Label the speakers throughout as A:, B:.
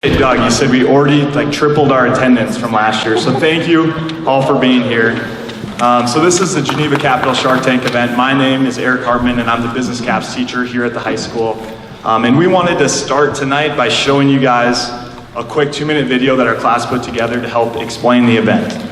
A: Hey Doug, you said we already tripled our attendance from last year, so thank you all for being here. So this is the Geneva Capital Shark Tank event. My name is Eric Hartman and I'm the business caps teacher here at the high school. And we wanted to start tonight by showing you guys a quick 2-minute video that our class put together to help explain the event.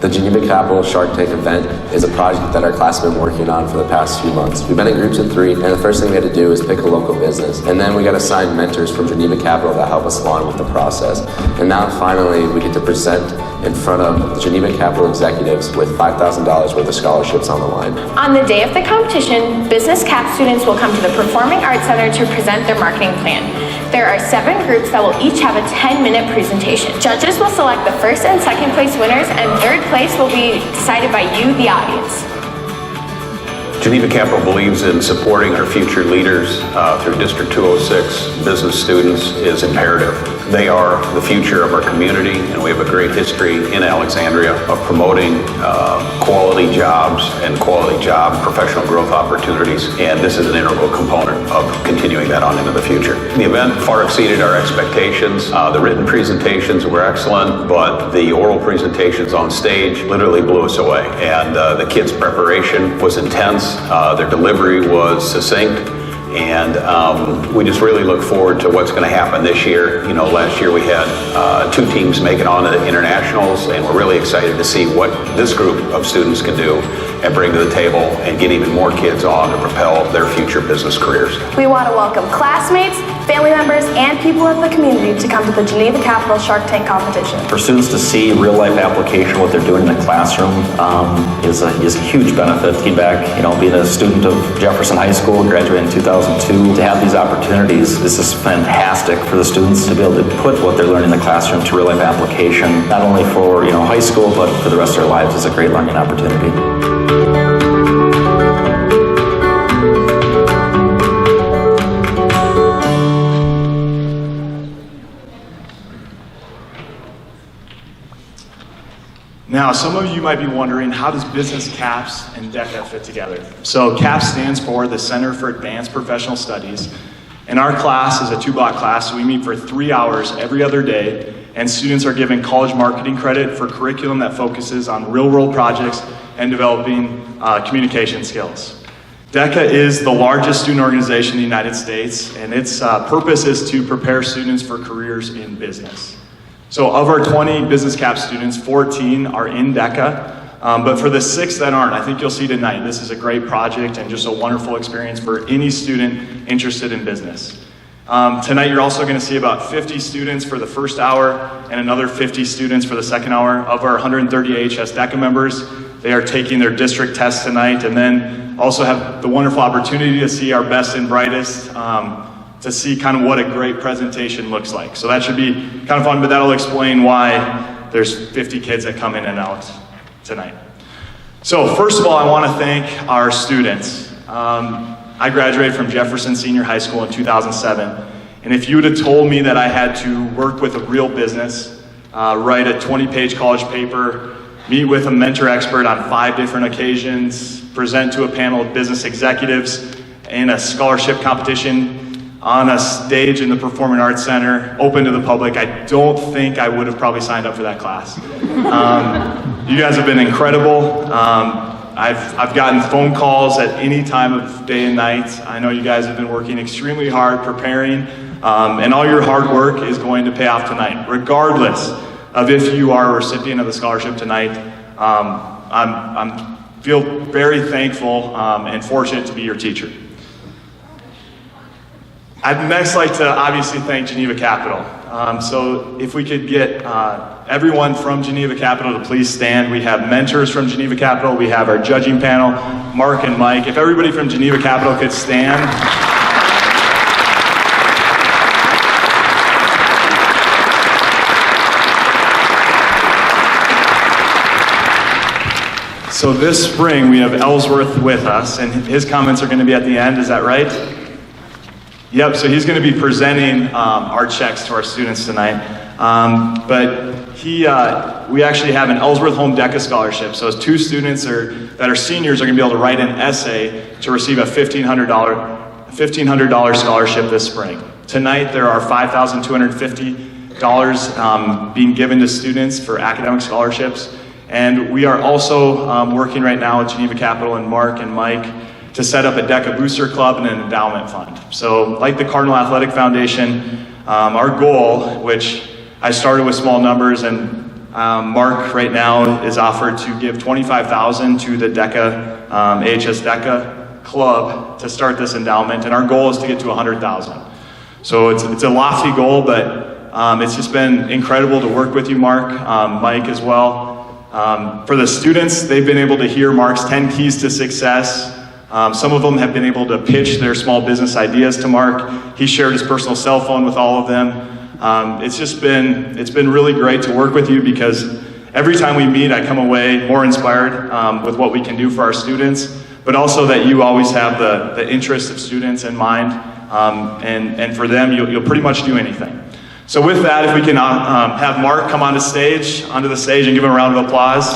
B: The Geneva Capital Shark Tank event is a project that our class has been working on for the past few months. We've been in groups of 3, and the first thing we had to do is pick a local business. And then we got assigned mentors from Geneva Capital that help us along with the process. And now finally, we get to present in front of the Geneva Capital executives with $5,000 worth of scholarships on the line.
C: On the day of the competition, business cap students will come to the Performing Arts Center to present their marketing plan. There are 7 groups that will each have a 10-minute presentation. Judges will select the first and second place winners, and third place will be decided by you, the audience.
D: Geneva Capital believes in supporting our future leaders through District 206. Business students is imperative. They are the future of our community, and we have a great history in Alexandria of promoting quality jobs and quality job professional growth opportunities, and this is an integral component of continuing that on into the future. The event far exceeded our expectations. The written presentations were excellent, but the oral presentations on stage literally blew us away, and the kids' preparation was intense. Their delivery was succinct, and we just really look forward to what's going to happen this year. You know, last year we had 2 teams make it on to the internationals, and we're really excited to see what this group of students can do and bring to the table and get even more kids on to propel their future business careers.
E: We want to welcome classmates, family members, and people of the community to come to the Geneva Capital Shark Tank competition.
F: For students to see real-life application, what they're doing in the classroom, is a huge benefit. Looking back, being a student of Jefferson High School, graduating in 2002, to have these opportunities, this is fantastic for the students to be able to put what they're learning in the classroom to real-life application, not only for high school, but for the rest of their lives. It's a great learning opportunity.
A: Now, some of you might be wondering, how does business CAPS and DECA fit together? So CAPS stands for the Center for Advanced Professional Studies. And our class is a 2-block class, so we meet for 3 hours every other day, and students are given college marketing credit for curriculum that focuses on real-world projects and developing communication skills. DECA is the largest student organization in the United States, and its purpose is to prepare students for careers in business. So of our 20 business cap students, 14 are in DECA, but for the 6 that aren't, I think you'll see tonight, this is a great project and just a wonderful experience for any student interested in business. Tonight you're also going to see about 50 students for the first hour and another 50 students for the second hour. Of our 130 AAHS DECA members, they are taking their district test tonight, and then also have the wonderful opportunity to see our best and brightest, to see kind of what a great presentation looks like. So that should be kind of fun, but that'll explain why there's 50 kids that come in and out tonight. So first of all, I want to thank our students. I graduated from Jefferson Senior High School in 2007, and if you would have told me that I had to work with a real business, write a 20-page college paper, meet with a mentor expert on 5 different occasions, present to a panel of business executives in a scholarship competition, on a stage in the Performing Arts Center, open to the public, I don't think I would have probably signed up for that class. You guys have been incredible. I've gotten phone calls at any time of day and night. I know you guys have been working extremely hard, preparing, and all your hard work is going to pay off tonight. Regardless of if you are a recipient of the scholarship tonight, I feel very thankful and fortunate to be your teacher. I'd next like to obviously thank Geneva Capital. So if we could get everyone from Geneva Capital to please stand. We have mentors from Geneva Capital. We have our judging panel, Mark and Mike. If everybody from Geneva Capital could stand. So this spring we have Ellsworth with us, and his comments are going to be at the end, is that right? Yep, so he's going to be presenting our checks to our students tonight. But we actually have an Ellsworth Home DECA scholarship. So 2 students that are seniors are going to be able to write an essay to receive a $1,500 scholarship this spring. Tonight there are $5,250 being given to students for academic scholarships. And we are also working right now with Geneva Capital and Mark and Mike to set up a DECA Booster Club and an endowment fund. So like the Cardinal Athletic Foundation, our goal, which I started with small numbers, and Mark right now is offered to give $25,000 to the DECA, AAHS DECA Club to start this endowment, and our goal is to get to $100,000. So it's a lofty goal, but it's just been incredible to work with you, Mark, Mike as well. For the students, they've been able to hear Mark's 10 keys to success. Some of them have been able to pitch their small business ideas to Mark. He shared his personal cell phone with all of them. It's been really great to work with you, because every time we meet, I come away more inspired with what we can do for our students, but also that you always have the interests of students in mind, and for them, you'll pretty much do anything. So with that, if we can have Mark come onto the stage, and give him a round of applause.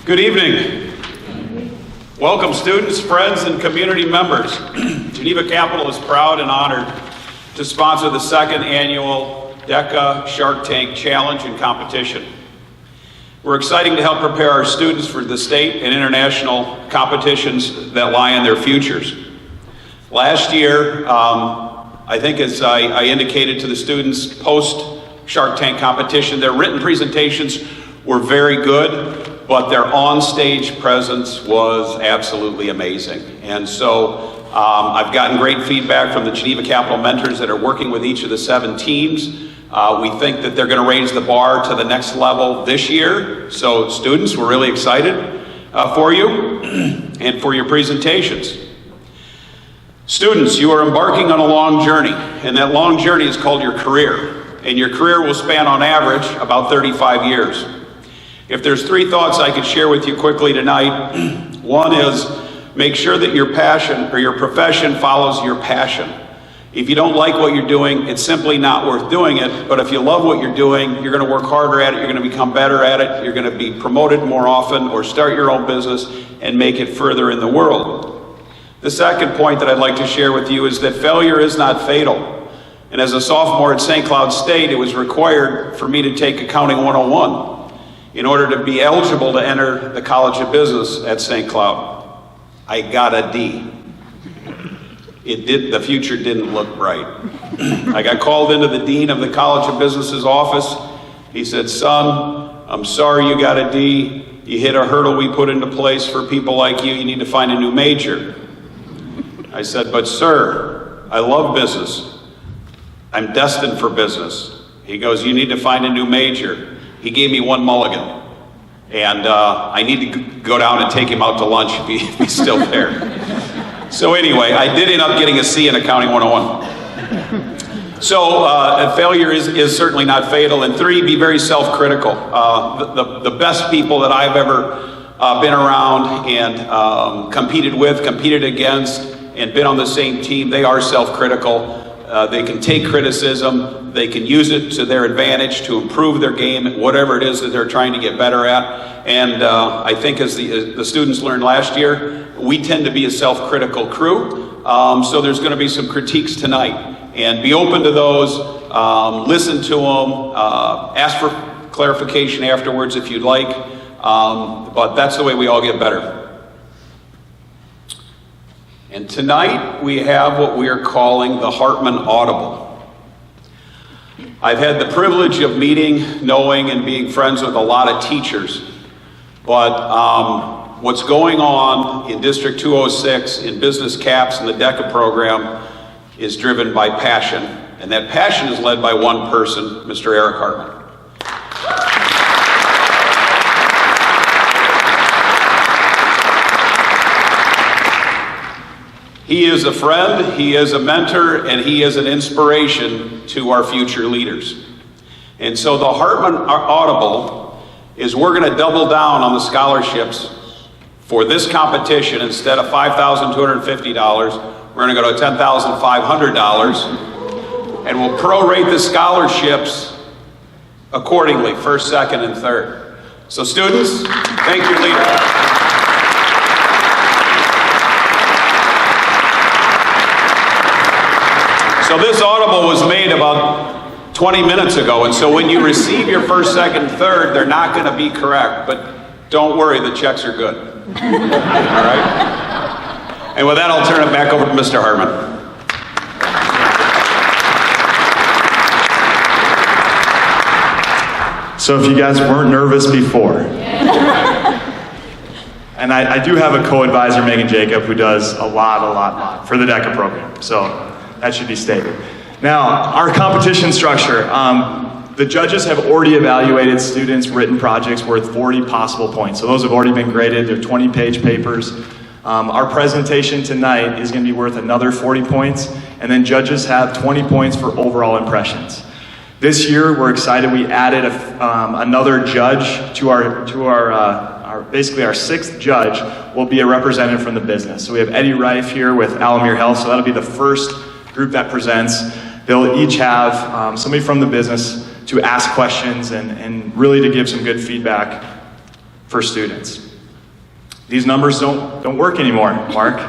D: Good evening. Welcome students, friends, and community members. Geneva Capital is proud and honored to sponsor the 2nd annual DECA Shark Tank Challenge and Competition. We're excited to help prepare our students for the state and international competitions that lie in their futures. Last year, I think as I indicated to the students post Shark Tank competition, their written presentations were very good, but their on-stage presence was absolutely amazing. And so I've gotten great feedback from the Geneva Capital mentors that are working with each of the 7 teams. We think that they're going to raise the bar to the next level this year. So students, we're really excited for you and for your presentations. Students, you are embarking on a long journey, and that long journey is called your career. And your career will span on average about 35 years. If there's 3 thoughts I could share with you quickly tonight, one is make sure that your passion or your profession follows your passion. If you don't like what you're doing, it's simply not worth doing it. But if you love what you're doing, you're going to work harder at it, you're going to become better at it, you're going to be promoted more often or start your own business and make it further in the world. The second point that I'd like to share with you is that failure is not fatal. And as a sophomore at St. Cloud State, it was required for me to take Accounting 101. In order to be eligible to enter the College of Business at St. Cloud. I got a D. The future didn't look bright. I got called into the Dean of the College of Business's office. He said, son, I'm sorry you got a D. You hit a hurdle we put into place for people like you. You need to find a new major. I said, but sir, I love business. I'm destined for business. He goes, you need to find a new major. He gave me 1 mulligan, and I need to go down and take him out to lunch if he's still there. So anyway, I did end up getting a C in Accounting 101. So failure is certainly not fatal. And 3, be very self-critical. The best people that I've ever been around and competed against, and been on the same team, they are self-critical. They can take criticism, they can use it to their advantage to improve their game at whatever it is that they're trying to get better at. And I think as the students learned last year, we tend to be a self-critical crew. So there's going to be some critiques tonight. And be open to those, listen to them, ask for clarification afterwards if you'd like. But that's the way we all get better. And tonight we have what we are calling the Hartman Audible. I've had the privilege of meeting, knowing, and being friends with a lot of teachers. But what's going on in District 206 in Business Caps and the DECA program is driven by passion. And that passion is led by one person, Mr. Eric Hartman. He is a friend, he is a mentor, and he is an inspiration to our future leaders. And so the Hartman Audible is we're going to double down on the scholarships for this competition. Instead of $5,250, we're going to go to $10,500, and we'll prorate the scholarships accordingly, first, second, and third. So students, thank your leader. So this audible was made about 20 minutes ago, and so when you receive your first, second, third, they're not going to be correct, but don't worry, the checks are good. All right? And with that, I'll turn it back over to Mr. Hartman.
A: So if you guys weren't nervous before, and I do have a co-advisor, Megan Jacob, who does a lot for the DECA program, so that should be stated. Now, our competition structure. The judges have already evaluated students' written projects worth 40 possible points. So those have already been graded. They're 20-page papers. Our presentation tonight is going to be worth another 40 points, and then judges have 20 points for overall impressions. This year, we're excited. We added another judge to our basically our sixth judge will be a representative from the business. So we have Eddie Reif here with Alamir Health. So that'll be the first group that presents. They'll each have somebody from the business to ask questions and really to give some good feedback for students. These numbers don't work anymore, Mark.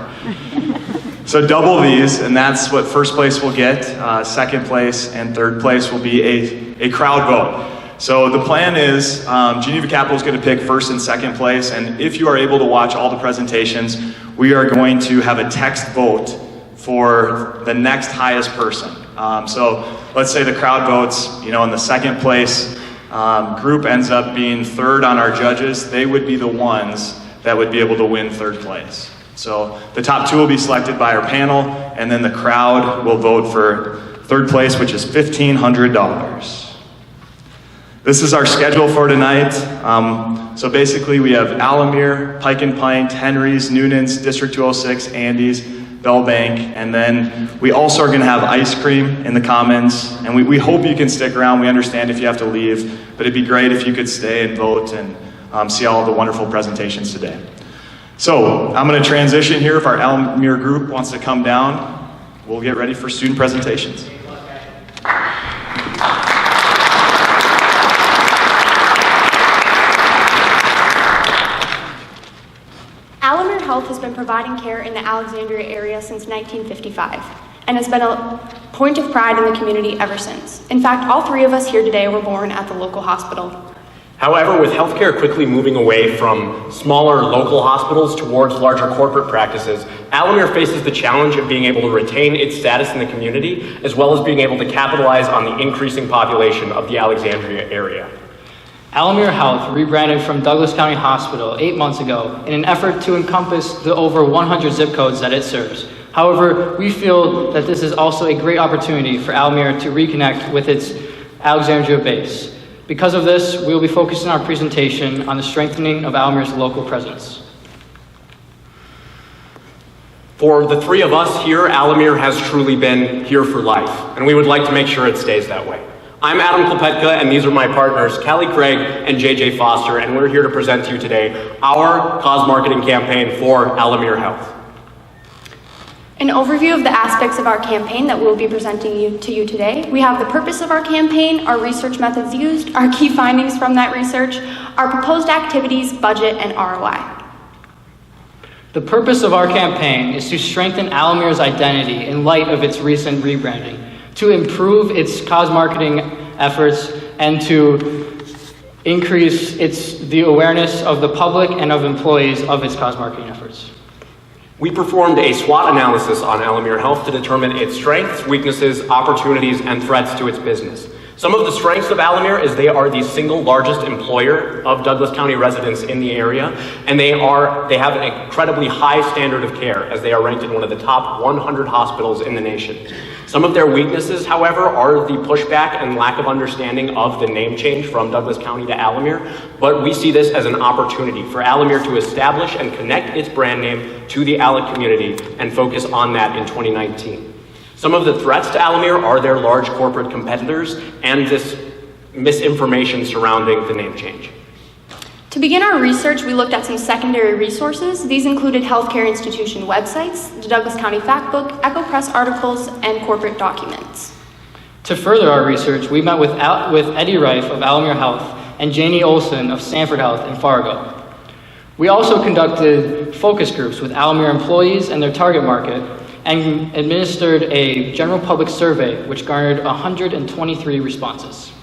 A: So double these, and that's what first place will get. Second place and third place will be a crowd vote. So the plan is Geneva Capital is going to pick first and second place, and if you are able to watch all the presentations, we are going to have a text vote for the next highest person. So let's say the crowd votes, in the second place group ends up being third on our judges. They would be the ones that would be able to win third place. So the top two will be selected by our panel, and then the crowd will vote for third place, which is $1,500. This is our schedule for tonight. So basically we have Alamir, Pike and Pint, Henry's, Noonan's, District 206, Andy's, Bell Bank, and then we also are going to have ice cream in the Commons, and we hope you can stick around. We understand if you have to leave, but it'd be great if you could stay and vote and see all the wonderful presentations today. So I'm going to transition here. If our Alamir group wants to come down, we'll get ready for student presentations.
C: Alamir Health has been providing care in the Alexandria area since 1955 and has been a point of pride in the community ever since. In fact, all three of us here today were born at the local hospital.
G: However, with healthcare quickly moving away from smaller local hospitals towards larger corporate practices, Alamir faces the challenge of being able to retain its status in the community, as well as being able to capitalize on the increasing population of the Alexandria area.
H: Alamir Health rebranded from Douglas County Hospital 8 months ago in an effort to encompass the over 100 zip codes that it serves. However, we feel that this is also a great opportunity for Alamir to reconnect with its Alexandria base. Because of this, we will be focusing our presentation on the strengthening of Alamir's local presence.
G: For the three of us here, Alamir has truly been here for life, and we would like to make sure it stays that way. I'm Adam Klepetka, and these are my partners, Callie Craig and JJ Foster, and we're here to present to you today our cause marketing campaign for Alamir Health.
C: An overview of the aspects of our campaign that we'll be presenting to you today. We have the purpose of our campaign, our research methods used, our key findings from that research, our proposed activities, budget, and ROI.
H: The purpose of our campaign is to strengthen Alamir's identity in light of its recent rebranding, to improve its cause marketing efforts, and to increase the awareness of the public and of employees of its cause marketing efforts.
G: We performed a SWOT analysis on Alamir Health to determine its strengths, weaknesses, opportunities, and threats to its business. Some of the strengths of Alamir is they are the single largest employer of Douglas County residents in the area, and they have an incredibly high standard of care, as they are ranked in one of the top 100 hospitals in the nation. Some of their weaknesses, however, are the pushback and lack of understanding of the name change from Douglas County to Alamir, but we see this as an opportunity for Alamir to establish and connect its brand name to the ALEC community and focus on that in 2019. Some of the threats to Alamir are their large corporate competitors and this misinformation surrounding the name change.
I: To begin our research, we looked at some secondary resources. These included healthcare institution websites, the Douglas County Factbook, Echo Press articles, and corporate documents.
H: To further our research, we met with Eddie Reif of Alamere Health and Janie Olson of Sanford Health in Fargo. We also conducted focus groups with Alamere employees and their target market and administered a general public survey which garnered 123 responses.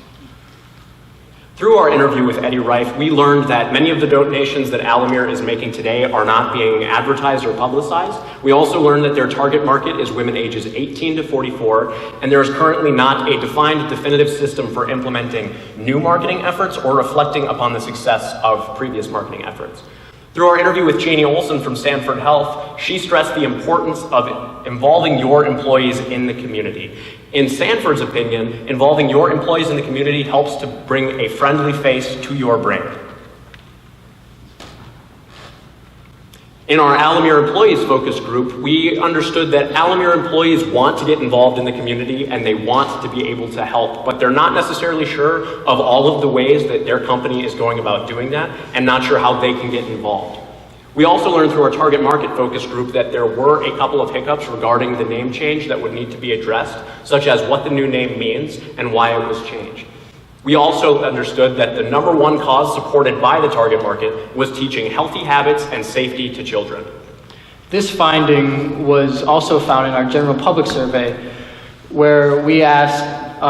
G: Through our interview with Eddie Reif, we learned that many of the donations that Alamere is making today are not being advertised or publicized. We also learned that their target market is women ages 18 to 44, and there is currently not a defined definitive system for implementing new marketing efforts or reflecting upon the success of previous marketing efforts. Through our interview with Janie Olson from Sanford Health, she stressed the importance of involving your employees in the community. In Sanford's opinion, involving your employees in the community helps to bring a friendly face to your brand. In our Alamere Employees Focus Group, we understood that Alamere employees want to get involved in the community and they want to be able to help, but they're not necessarily sure of all of the ways that their company is going about doing that and not sure how they can get involved. We also learned through our target market focus group that there were a couple of hiccups regarding the name change that would need to be addressed, such as what the new name means and why it was changed. We also understood that the number one cause supported by the target market was teaching healthy habits and safety to children.
H: This finding was also found in our general public survey, where we asked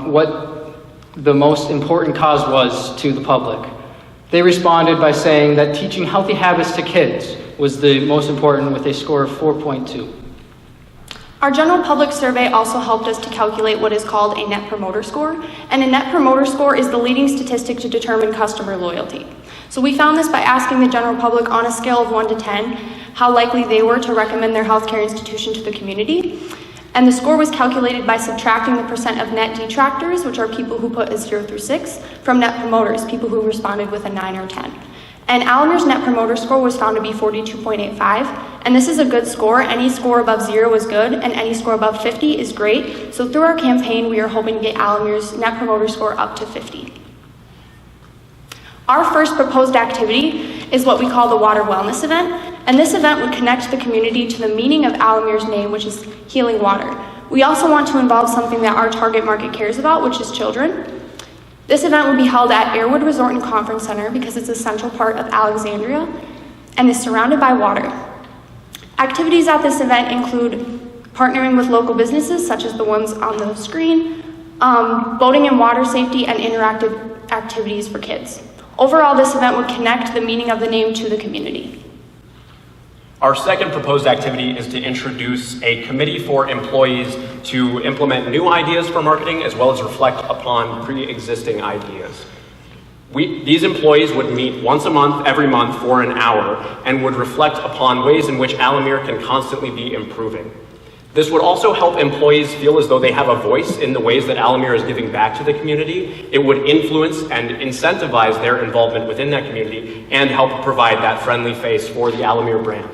H: what the most important cause was to the public. They responded by saying that teaching healthy habits to kids was the most important, with a score of 4.2.
I: Our general public survey also helped us to calculate what is called a Net Promoter Score, and a Net Promoter Score is the leading statistic to determine customer loyalty. So we found this by asking the general public on a scale of 1 to 10 how likely they were to recommend their healthcare institution to the community. And the score was calculated by subtracting the percent of net detractors, which are people who put a 0 through 6, from net promoters, people who responded with a 9 or 10. And Alamere's Net Promoter Score was found to be 42.85, and this is a good score. Any score above 0 is good, and any score above 50 is great. So through our campaign, we are hoping to get Alamere's Net Promoter Score up to 50. Our first proposed activity is what we call the Water Wellness Event, and this event would connect the community to the meaning of Alamere's name, which is healing water. We also want to involve something that our target market cares about, which is children. This event will be held at Airwood Resort and Conference Center because it's a central part of Alexandria and is surrounded by water. Activities at this event include partnering with local businesses, such as the ones on the screen, boating and water safety, and interactive activities for kids. Overall, this event would connect the meaning of the name to the community.
G: Our second proposed activity is to introduce a committee for employees to implement new ideas for marketing as well as reflect upon pre-existing ideas. These employees would meet once a month, every month, for an hour, and would reflect upon ways in which Alamere can constantly be improving. This would also help employees feel as though they have a voice in the ways that Alamere is giving back to the community. It would influence and incentivize their involvement within that community and help provide that friendly face for the Alamere brand.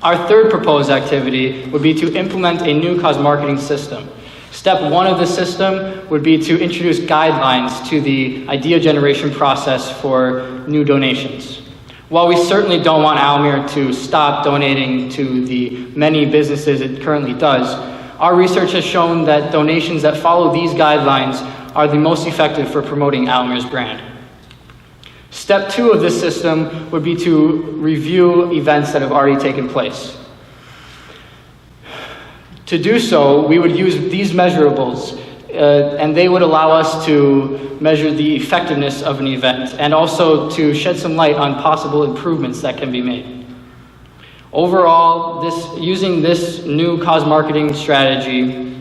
H: Our third proposed activity would be to implement a new cause marketing system. Step 1 of the system would be to introduce guidelines to the idea generation process for new donations. While we certainly don't want Alamere to stop donating to the many businesses it currently does, our research has shown that donations that follow these guidelines are the most effective for promoting Alamere's brand. Step 2 of this system would be to review events that have already taken place. To do so, we would use these measurables, and they would allow us to measure the effectiveness of an event and also to shed some light on possible improvements that can be made. Overall, using this new cause marketing strategy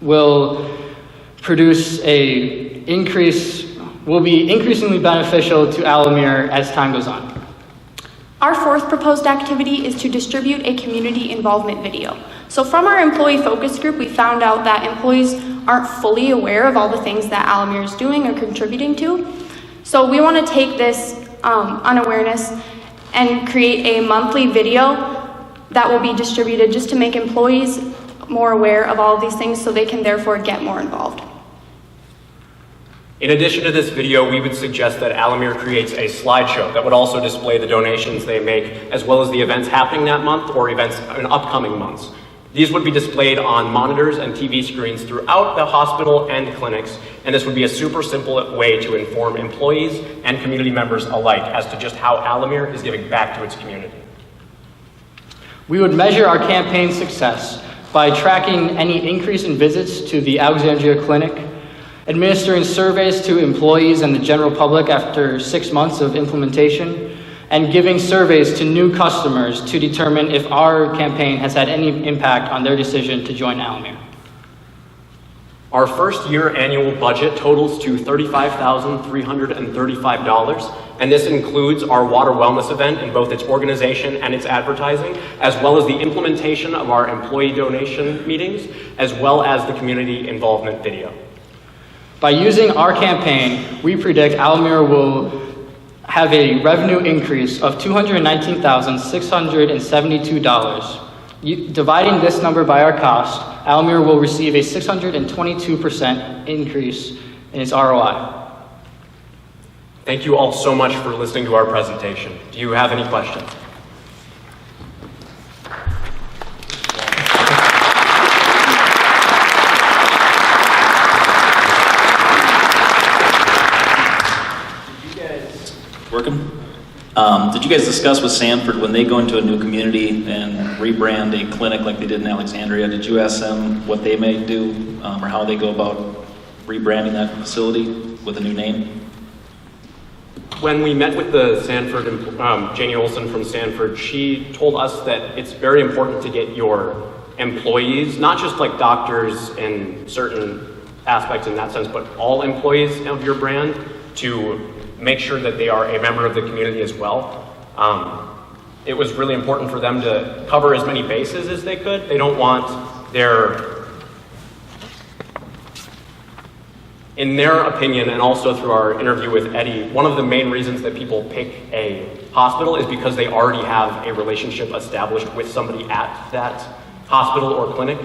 H: will be increasingly beneficial to Alamere as time goes on.
I: Our fourth proposed activity is to distribute a community involvement video. So from our employee focus group, we found out that employees aren't fully aware of all the things that Alamere is doing or contributing to. So we want to take this unawareness and create a monthly video that will be distributed just to make employees more aware of all of these things so they can therefore get more involved.
G: In addition to this video, we would suggest that Alamere creates a slideshow that would also display the donations they make, as well as the events happening that month or events in upcoming months. These would be displayed on monitors and TV screens throughout the hospital and clinics, and this would be a super simple way to inform employees and community members alike as to just how Alamere is giving back to its community.
H: We would measure our campaign success by tracking any increase in visits to the Alexandria Clinic, administering surveys to employees and the general public after 6 months of implementation, and giving surveys to new customers to determine if our campaign has had any impact on their decision to join Alamere.
G: Our first year annual budget totals to $35,335, and this includes our water wellness event in both its organization and its advertising, as well as the implementation of our employee donation meetings, as well as the community involvement video.
H: By using our campaign, we predict Alamere will have a revenue increase of $219,672. Dividing this number by our cost, Alamere will receive a 622% increase in its ROI.
G: Thank you all so much for listening to our presentation. Do you have any questions?
J: Working? Did you guys discuss with Sanford when they go into a new community and rebrand a clinic like they did in Alexandria? Did you ask them what they may do or how they go about rebranding that facility with a new name?
G: When we met with the Sanford, Janie Olson from Sanford, she told us that it's very important to get your employees, not just like doctors in certain aspects in that sense, but all employees of your brand, to make sure that they are a member of the community as well. It was really important for them to cover as many bases as they could. They don't want in their opinion, and also through our interview with Eddie, one of the main reasons that people pick a hospital is because they already have a relationship established with somebody at that hospital or clinic.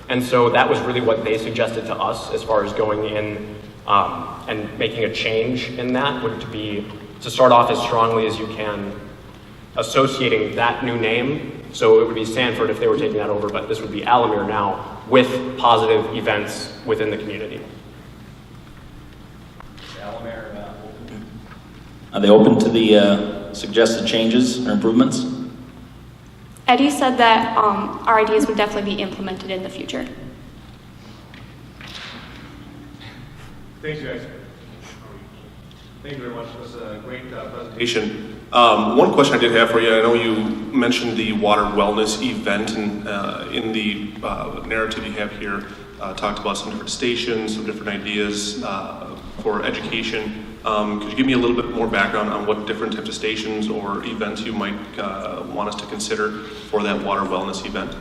G: And so that was really what they suggested to us as far as going in and making a change in that, would be to start off as strongly as you can, associating that new name. So it would be Sanford if they were taking that over, but this would be Alamere now with positive events within the community.
J: Are they open to the suggested changes or improvements?
I: Eddie said that our ideas would definitely be implemented in the future.
K: Thanks, guys. Thank you very much. It was a great presentation. One question I did have for you, I know you mentioned the water wellness event, and in the narrative you have here, talked about some different stations, some different ideas for education. Could you give me a little bit more background on what different types of stations or events you might want us to consider for that water wellness event?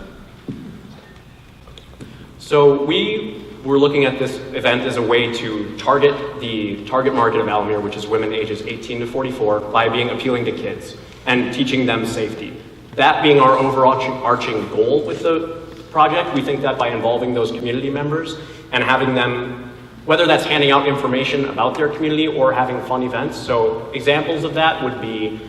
G: So we're looking at this event as a way to target the target market of Alamere, which is women ages 18 to 44, by being appealing to kids and teaching them safety. That being our overarching goal with the project, we think that by involving those community members and having them, whether that's handing out information about their community or having fun events. So examples of that would be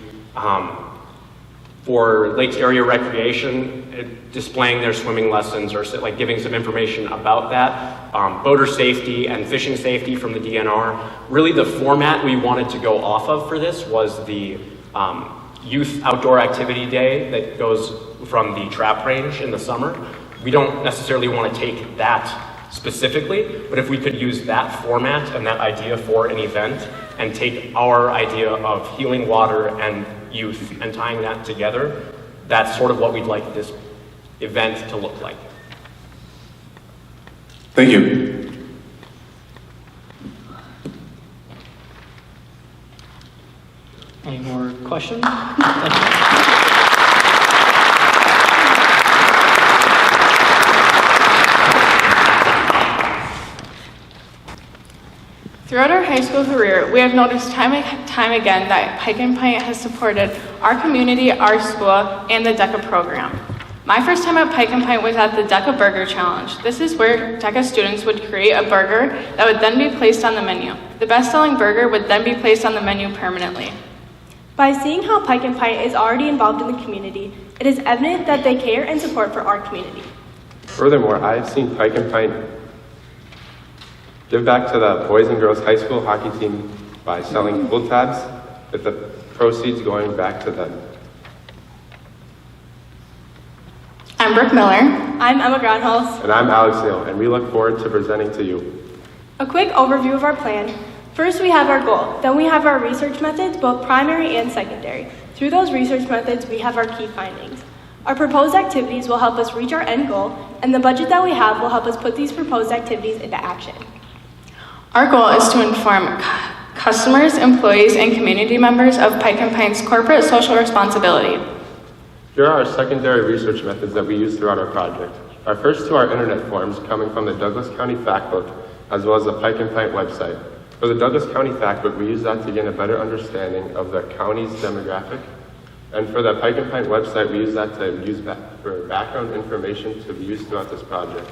G: for Lakes Area Recreation, displaying their swimming lessons or like giving some information about that. Boater safety and fishing safety from the DNR. Really the format we wanted to go off of for this was the youth outdoor activity day that goes from the trap range in the summer. We don't necessarily want to take that specifically, but if we could use that format and that idea for an event and take our idea of healing water and youth and tying that together, that's sort of what we'd like this event to look like.
K: Thank you.
H: Any more questions?
I: Throughout our high school career, we have noticed time and time again that Pike and Pint has supported our community, our school, and the DECA program. My first time at Pike and Pint was at the DECA Burger Challenge. This is where DECA students would create a burger that would then be placed on the menu. The best-selling burger would then be placed on the menu permanently.
E: By seeing how Pike and Pint is already involved in the community, it is evident that they care and support for our community.
L: Furthermore, I have seen Pike and Pint give back to the boys and girls high school hockey team by selling pull tabs, with the proceeds going back to them.
I: I'm Brooke Miller.
E: I'm Emma Gronholz.
L: And I'm Alex Neal, and we look forward to presenting to you.
E: A quick overview of our plan. First, we have our goal. Then we have our research methods, both primary and secondary. Through those research methods, we have our key findings. Our proposed activities will help us reach our end goal, and the budget that we have will help us put these proposed activities into action.
I: Our goal is to inform customers, employees, and community members of Pike and Pint's corporate social responsibility.
L: Here are our secondary research methods that we use throughout our project. Our first two are internet forms coming from the Douglas County Factbook, as well as the Pike and Pint website. For the Douglas County Factbook, we use that to gain a better understanding of the county's demographic. And for the Pike and Pint website, we use that to use for background information to be used throughout this project.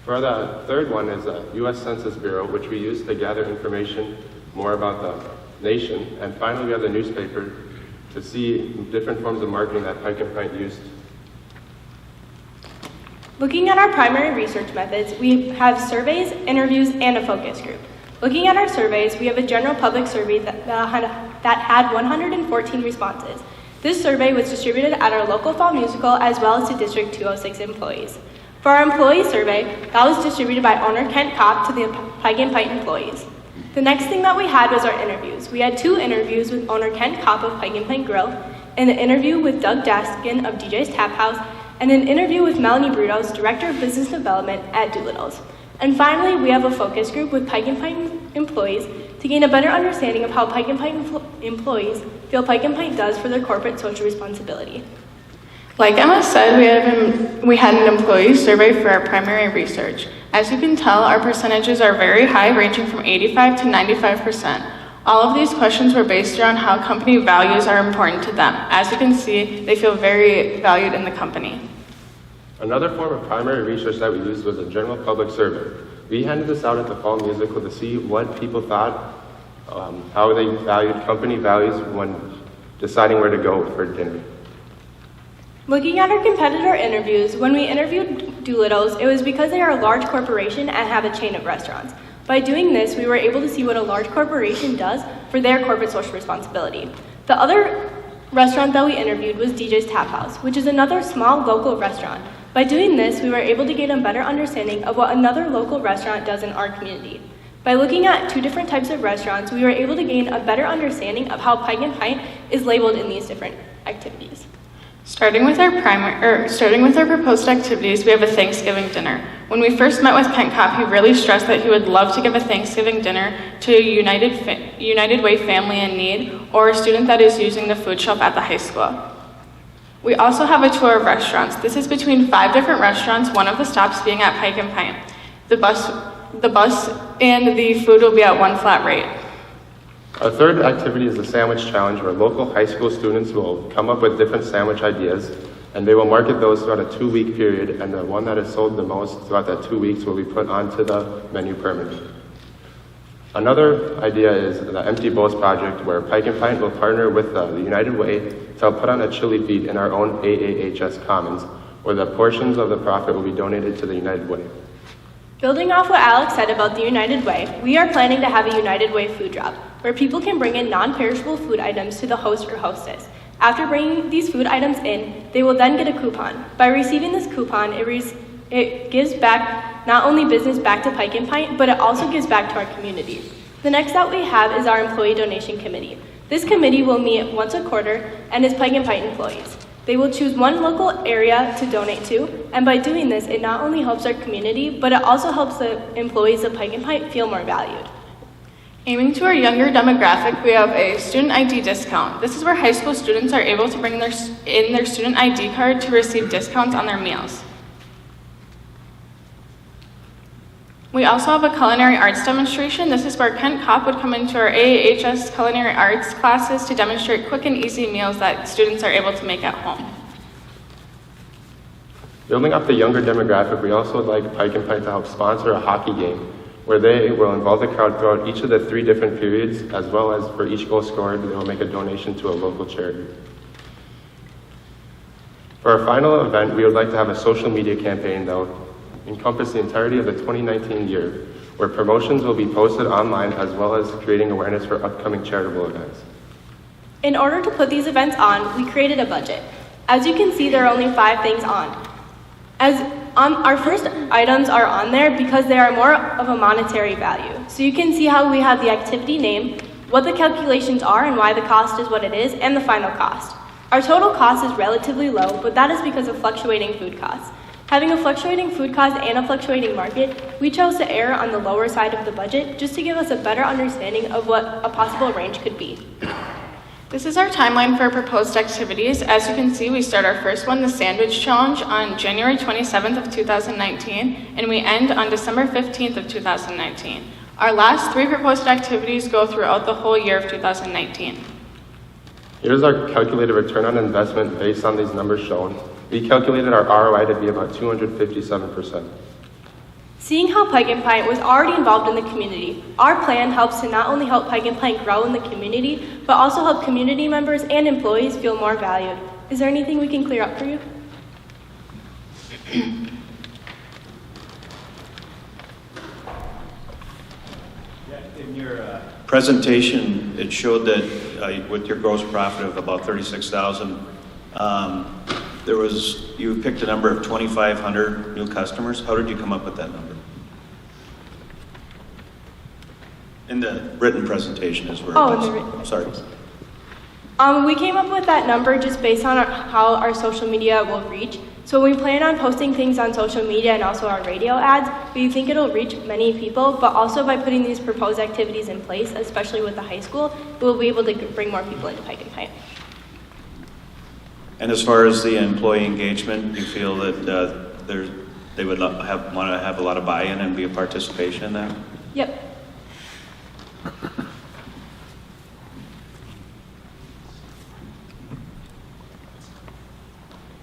L: For the third one is the U.S. Census Bureau, which we use to gather information more about the nation. And finally, we have the newspaper to see different forms of marketing that Pike and Pint used.
E: Looking at our primary research methods, we have surveys, interviews, and a focus group. Looking at our surveys, we have a general public survey that had 114 responses. This survey was distributed at our local fall musical as well as to District 206 employees. For our employee survey, that was distributed by owner Kent Kopp to the Pike and Pint employees. The next thing that we had was our interviews. We had 2 interviews with owner Kent Kopp of Pike and Pint Grill, and an interview with Doug Daskin of DJ's Tap House, and an interview with Melanie Brudos, Director of Business Development at Doolittle's. And finally, we have a focus group with Pike and Pint employees to gain a better understanding of how Pike and Pint employees feel Pike and Pint does for their corporate social responsibility.
I: Like Emma said, we had an employee survey for our primary research. As you can tell, our percentages are very high, ranging from 85 to 95%. All of these questions were based around how company values are important to them. As you can see, they feel very valued in the company.
L: Another form of primary research that we used was a general public survey. We handed this out at the fall musical to see what people thought, how they valued company values when deciding where to go for dinner.
E: Looking at our competitor interviews, when we interviewed Doolittle's, it was because they are a large corporation and have a chain of restaurants. By doing this, we were able to see what a large corporation does for their corporate social responsibility. The other restaurant that we interviewed was DJ's Tap House, which is another small local restaurant. By doing this, we were able to gain a better understanding of what another local restaurant does in our community. By looking at 2 different types of restaurants, we were able to gain a better understanding of how Pike and Pint is labeled in these different activities.
I: Starting with our proposed activities, we have a Thanksgiving dinner. When we first met with Kent Kopp, he really stressed that he would love to give a Thanksgiving dinner to a United Way family in need or a student that is using the food shelf at the high school. We also have a tour of restaurants. This is between 5 different restaurants, one of the stops being at Pike and Pint. The bus and the food will be at one flat rate.
L: Our third activity is the sandwich challenge, where local high school students will come up with different sandwich ideas, and they will market those throughout a 2-week period, and the one that is sold the most throughout that 2 weeks will be put onto the menu permanently. Another idea is the Empty Bowls project, where Pike and Pint will partner with the United Way to help put on a chili feed in our own AAHS Commons, where the portions of the profit will be donated to the United Way.
E: Building off what Alex said about the United Way, we are planning to have a United Way food drop, where people can bring in non-perishable food items to the host or hostess. After bringing these food items in, they will then get a coupon. By receiving this coupon, it gives back not only business back to Pike and Pint, but it also gives back to our community. The next that we have is our employee donation committee. This committee will meet once a quarter and is Pike and Pint employees. They will choose one local area to donate to, and by doing this, it not only helps our community, but it also helps the employees of Pike and Pint feel more valued.
I: Aiming to our younger demographic, we have a student ID discount. This is where high school students are able to bring their student ID card to receive discounts on their meals. We also have a culinary arts demonstration. This is where Kent Kopp would come into our AAHS culinary arts classes to demonstrate quick and easy meals that students are able to make at home.
L: Building up the younger demographic, we also would like Pike and Pint to help sponsor a hockey game where they will involve the crowd throughout each of the 3 different periods, as well as for each goal scored, they will make a donation to a local charity. For our final event, we would like to have a social media campaign that will encompass the entirety of the 2019 year, where promotions will be posted online as well as creating awareness for upcoming charitable events.
E: In order to put these events on, we created a budget. As you can see, there are only 5 things on. Our first items are on there because they are more of a monetary value. So you can see how we have the activity name, what the calculations are and why the cost is what it is, and the final cost. Our total cost is relatively low, but that is because of fluctuating food costs. Having a fluctuating food cost and a fluctuating market, we chose to err on the lower side of the budget just to give us a better understanding of what a possible range could be.
C: This is our timeline for proposed activities. As you can see, we start our first one, the Sandwich Challenge, on January 27th of 2019, and we end on December 15th of 2019. Our last 3 proposed activities go throughout the whole year of 2019.
L: Here's our calculated return on investment based on these numbers shown. We calculated our ROI to be about 257%.
E: Seeing how Pike and Pint was already involved in the community, our plan helps to not only help Pike and Pint grow in the community, but also help community members and employees feel more valued. Is there anything we can clear up for you?
M: In your presentation, it showed that with your gross profit of about $36,000, you picked a number of 2,500 new customers. How did you come up with that number? In the written presentation is where it was.
E: The written
M: Sorry.
E: We came up with that number just based on how our social media will reach. So we plan on posting things on social media and also our radio ads. We think it'll reach many people, but also by putting these proposed activities in place, especially with the high school, we'll be able to bring more people into Pike and Pint.
M: And as far as the employee engagement, you feel that they would want to have a lot of buy-in and be a participation in that?
E: Yep.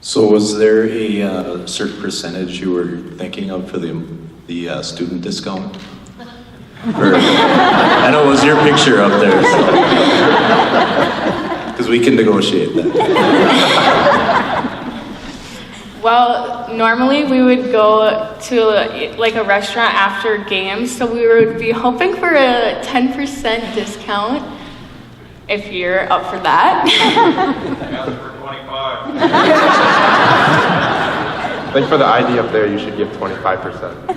N: So was there a certain percentage you were thinking of for the student discount? I know it was your picture up there, because we can negotiate that.
C: Well, normally we would go to like a restaurant after games, so we would be hoping for a 10% discount if you're up for that.
L: I think for the ID up there, you should give 25%.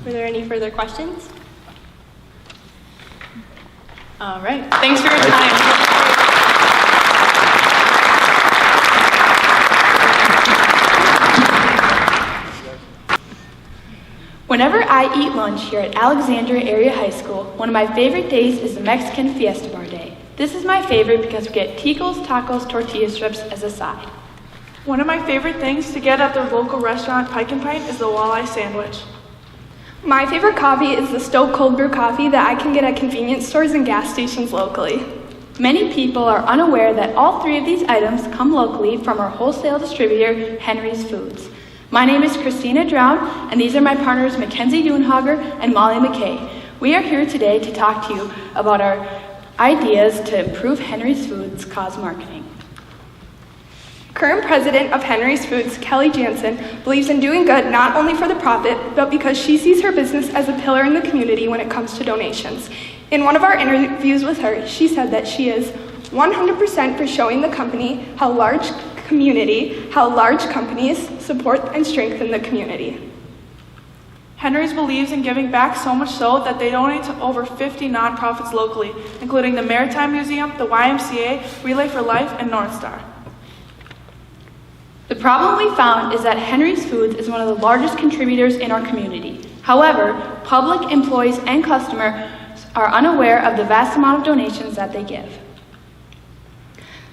E: Were there any further questions?
C: All right, thanks for your time.
O: Whenever I eat lunch here at Alexandria Area High School, one of my favorite days is the Mexican Fiesta Bar Day. This is my favorite because we get ticos, tacos, tortilla strips as a side.
P: One of my favorite things to get at the local restaurant Pike and Pint is the walleye sandwich.
Q: My favorite coffee is the Stoke cold brew coffee that I can get at convenience stores and gas stations locally.
O: Many people are unaware that all 3 of these items come locally from our wholesale distributor, Henry's Foods. My name is Christina Drown, and these are my partners Mackenzie Duenhager and Molly McKay. We are here today to talk to you about our ideas to improve Henry's Foods' cause marketing.
Q: Current president of Henry's Foods, Kelly Jansen, believes in doing good not only for the profit, but because she sees her business as a pillar in the community when it comes to donations. In one of our interviews with her, she said that she is 100% for showing the company how large companies support and strengthen the community.
P: Henry's believes in giving back so much so that they donate to over 50 nonprofits locally, including the Maritime Museum, the YMCA, Relay for Life, and North Star.
O: The problem we found is that Henry's Foods is one of the largest contributors in our community. However, public employees and customers are unaware of the vast amount of donations that they give.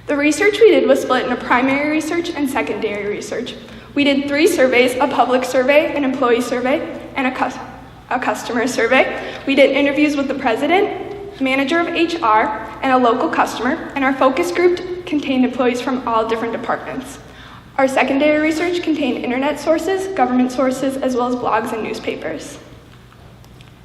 Q: The research we did was split into primary research and secondary research. We did 3 surveys, a public survey, an employee survey, and a customer survey. We did interviews with the president, manager of HR, and a local customer, and our focus group contained employees from all different departments. Our secondary research contained internet sources, government sources, as well as blogs and newspapers.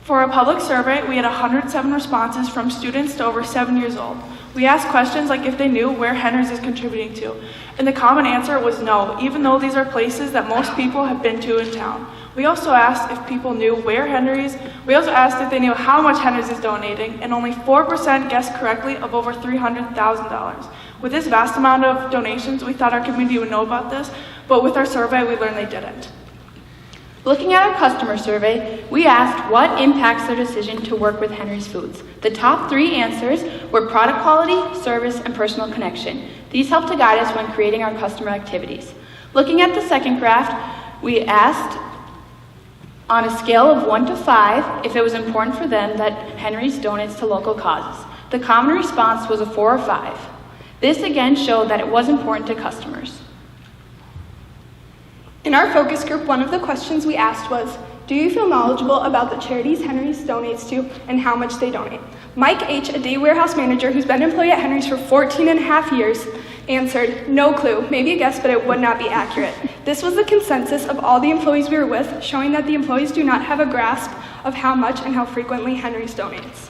P: For a public survey, we had 107 responses from students to over 7 years old. We asked questions like if they knew where Henry's is contributing to, and the common answer was no, even though these are places that most people have been to in town. We also asked if people knew where Henry's, we also asked if they knew how much Henry's is donating, and only 4% guessed correctly of over $300,000. With this vast amount of donations, we thought our community would know about this, but with our survey, we learned they didn't.
O: Looking at our customer survey, we asked what impacts their decision to work with Henry's Foods. The top 3 answers were product quality, service, and personal connection. These help to guide us when creating our customer activities. Looking at the second graph, we asked on a scale of 1 to 5 if it was important for them that Henry's donates to local causes. The common response was a 4 or 5. This again showed that it was important to customers.
Q: In our focus group, one of the questions we asked was, do you feel knowledgeable about the charities Henry's donates to and how much they donate? Mike H., a day warehouse manager who's been an employee at Henry's for 14 and a half years, answered, no clue, maybe a guess, but it would not be accurate. This was the consensus of all the employees we were with, showing that the employees do not have a grasp of how much and how frequently Henry's donates.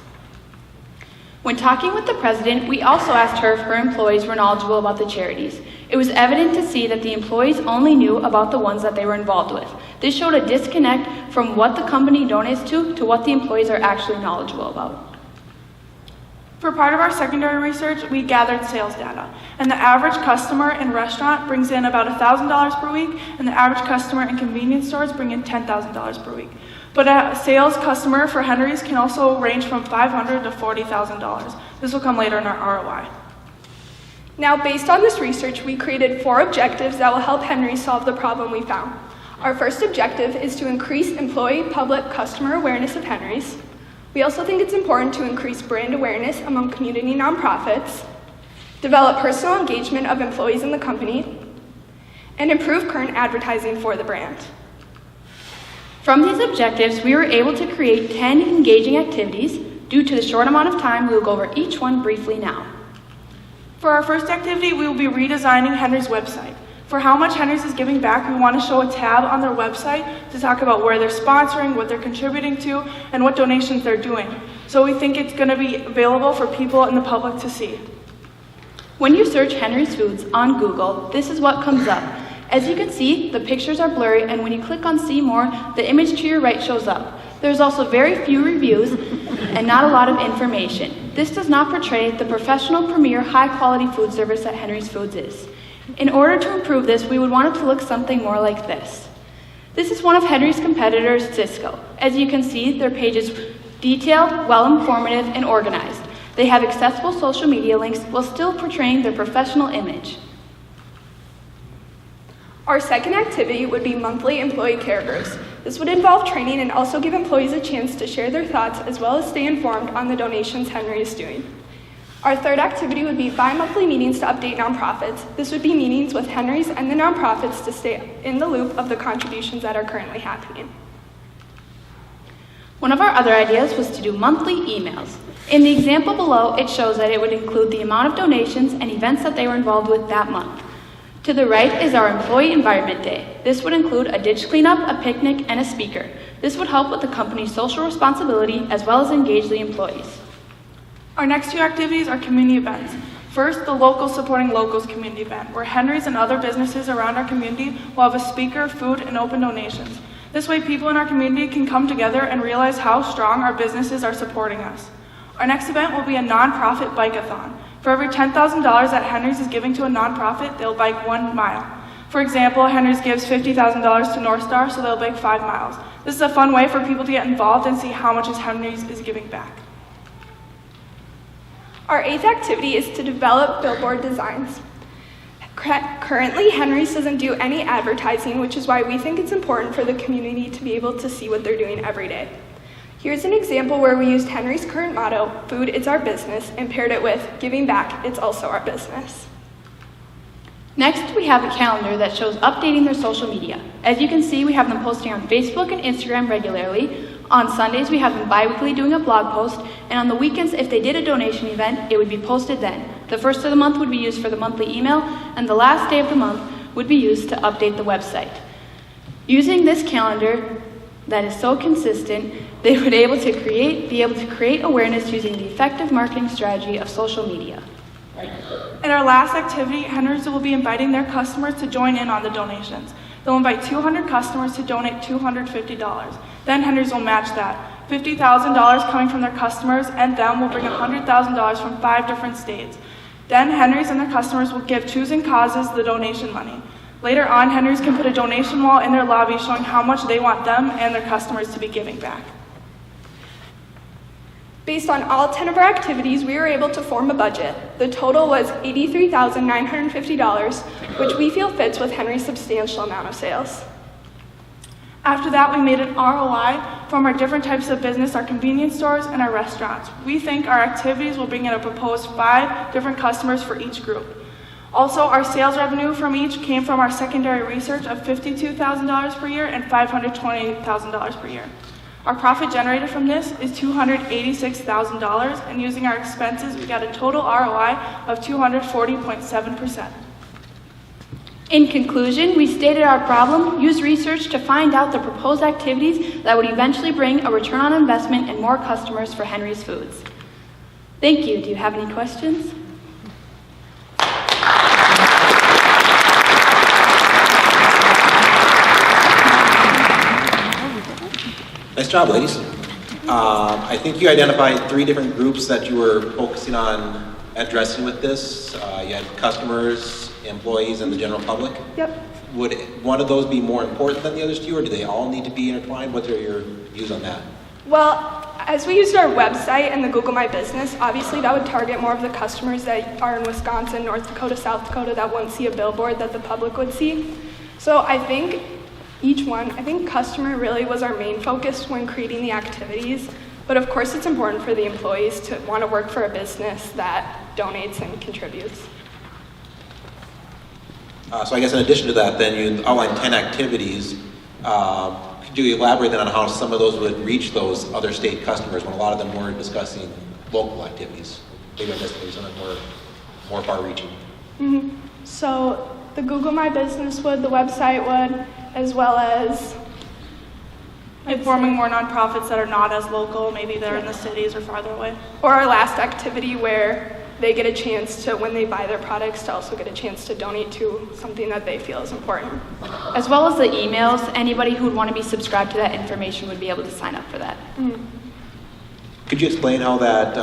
O: When talking with the president, we also asked her if her employees were knowledgeable about the charities. It was evident to see that the employees only knew about the ones that they were involved with. This showed a disconnect from what the company donates to what the employees are actually knowledgeable about.
P: For part of our secondary research, we gathered sales data, and the average customer in restaurant brings in about $1,000 per week, and the average customer in convenience stores bring in $10,000 per week. But a sales customer for Henry's can also range from $500 to $40,000. This will come later in our ROI.
Q: Now, based on this research, we created 4 objectives that will help Henry's solve the problem we found. Our first objective is to increase employee, public, customer awareness of Henry's. We also think it's important to increase brand awareness among community nonprofits, develop personal engagement of employees in the company, and improve current advertising for the brand.
O: From these objectives, we were able to create 10 engaging activities. Due to the short amount of time, we will go over each one briefly now.
P: For our first activity, we will be redesigning Henry's website. For how much Henry's is giving back, we want to show a tab on their website to talk about where they're sponsoring, what they're contributing to, and what donations they're doing. So we think it's going to be available for people in the public to see.
O: When you search Henry's Foods on Google, this is what comes up. As you can see, the pictures are blurry, and when you click on See More, the image to your right shows up. There's also very few reviews and not a lot of information. This does not portray the professional, premier, high-quality food service that Henry's Foods is. In order to improve this, we would want it to look something more like this. This is one of Henry's competitors, Cisco. As you can see, their page is detailed, well-informative, and organized. They have accessible social media links while still portraying their professional image.
Q: Our second activity would be monthly employee care groups. This would involve training and also give employees a chance to share their thoughts as well as stay informed on the donations Henry is doing. Our third activity would be bi-monthly meetings to update nonprofits. This would be meetings with Henry's and the nonprofits to stay in the loop of the contributions that are currently happening.
O: One of our other ideas was to do monthly emails. In the example below, it shows that it would include the amount of donations and events that they were involved with that month. To the right is our Employee Environment Day. This would include a ditch cleanup, a picnic, and a speaker. This would help with the company's social responsibility as well as engage the employees.
P: Our next 2 activities are community events. First, the Locals Supporting Locals community event, where Henry's and other businesses around our community will have a speaker, food, and open donations. This way, people in our community can come together and realize how strong our businesses are supporting us. Our next event will be a nonprofit bike-a-thon. For every $10,000 that Henry's is giving to a nonprofit, they'll bike 1 mile. For example, Henry's gives $50,000 to North Star, so they'll bike 5 miles. This is a fun way for people to get involved and see how much Henry's is giving back.
Q: Our 8th activity is to develop billboard designs. Currently, Henry's doesn't do any advertising, which is why we think it's important for the community to be able to see what they're doing every day. Here's an example where we used Henry's current motto, "Food is our business," and paired it with "Giving back, it's also our business."
O: Next, we have a calendar that shows updating their social media. As you can see, we have them posting on Facebook and Instagram regularly. On Sundays, we have them bi-weekly doing a blog post, and on the weekends, if they did a donation event, it would be posted then. The first of the month would be used for the monthly email, and the last day of the month would be used to update the website. Using this calendar that is so consistent, they would be able to create awareness using the effective marketing strategy of social media.
P: In our last activity, Henry's will be inviting their customers to join in on the donations. They'll invite 200 customers to donate $250. Then Henry's will match that. $50,000 coming from their customers and them will bring $100,000 from 5 different states. Then Henry's and their customers will give choosing causes the donation money. Later on, Henry's can put a donation wall in their lobby showing how much they want them and their customers to be giving back.
Q: Based on all 10 of our activities, we were able to form a budget. The total was $83,950, which we feel fits with Henry's substantial amount of sales.
P: After that, we made an ROI from our different types of business, our convenience stores, and our restaurants. We think our activities will bring in a proposed 5 different customers for each group. Also, our sales revenue from each came from our secondary research of $52,000 per year and $520,000 per year. Our profit generated from this is $286,000, and using our expenses, we got a total ROI of 240.7%.
O: In conclusion, we stated our problem, used research to find out the proposed activities that would eventually bring a return on investment and more customers for Henry's Foods. Thank you. Do you have any questions?
R: Nice job, ladies. I think you identified 3 different groups that you were focusing on addressing with this. You had customers, employees, and the general public.
Q: Yep.
R: Would one of those be more important than the others to you, or do they all need to be intertwined? What are your views on that?
Q: Well, as we used our website and the Google My Business, obviously that would target more of the customers that are in Wisconsin, North Dakota, South Dakota that wouldn't see a billboard that the public would see. So I think customer really was our main focus when creating the activities. But of course, it's important for the employees to want to work for a business that donates and contributes.
R: So I guess in addition to that, then you outlined 10 activities. Could you elaborate then on how some of those would reach those other state customers when a lot of them were discussing local activities? Maybe I missed maybe some of them were more far-reaching.
Q: Mm-hmm. So the Google My Business would, the website would, as well as
P: informing more nonprofits that are not as local, maybe they're in the cities or farther away.
Q: Or our last activity where they get a chance to, when they buy their products, to also get a chance to donate to something that they feel is important.
O: As well as the emails, anybody who would want to be subscribed to that information would be able to sign up for that.
Q: Mm.
R: Could you explain how that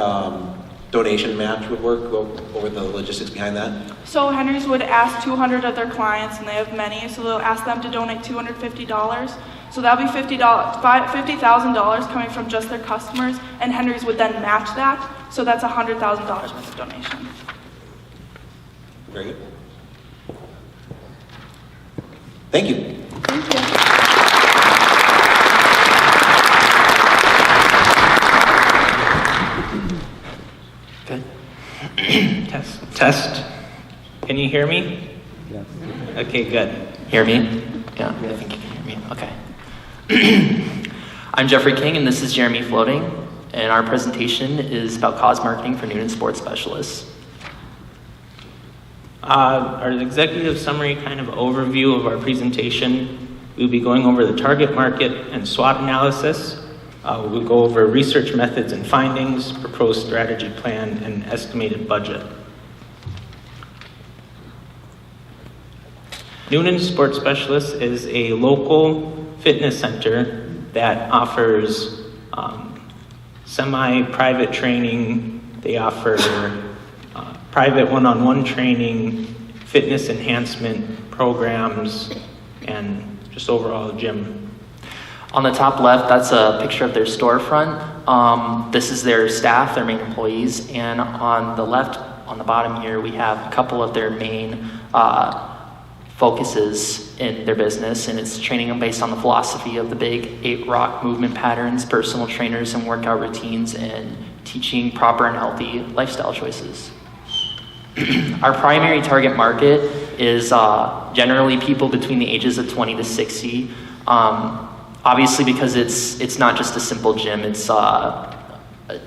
R: donation match would work, go over the logistics behind that?
P: So Henry's would ask 200 of their clients, and they have many, so they'll ask them to donate $250. So that'll be $50,000 coming from just their customers, and Henry's would then match that. So that's $100,000 worth of donation.
R: Very good. Thank you.
Q: Thank you.
S: Good. Test. Can you hear me?
T: Yes.
S: Okay, good.
T: Hear me? Yeah, I think you can hear me. Okay. I'm Jeffrey King, and this is Jeremy Floating, and our presentation is about cause marketing for Noonan sports specialists.
S: Our executive summary kind of overview of our presentation. We'll be going over the target market and SWOT analysis. We'll go over research methods and findings, proposed strategy plan, and estimated budget. Noonan Sports Specialists is a local fitness center that offers semi-private training. They offer private one-on-one training, fitness enhancement programs, and just overall gym.
T: On the top left, that's a picture of their storefront. This is their staff, their main employees, and on the left, on the bottom here, we have a couple of their main focuses in their business, and it's training them based on the philosophy of the big 8 rock movement patterns, personal trainers and workout routines, and teaching proper and healthy lifestyle choices. Our primary target market is generally people between the ages of 20 to 60. Obviously, because it's not just a simple gym, it's a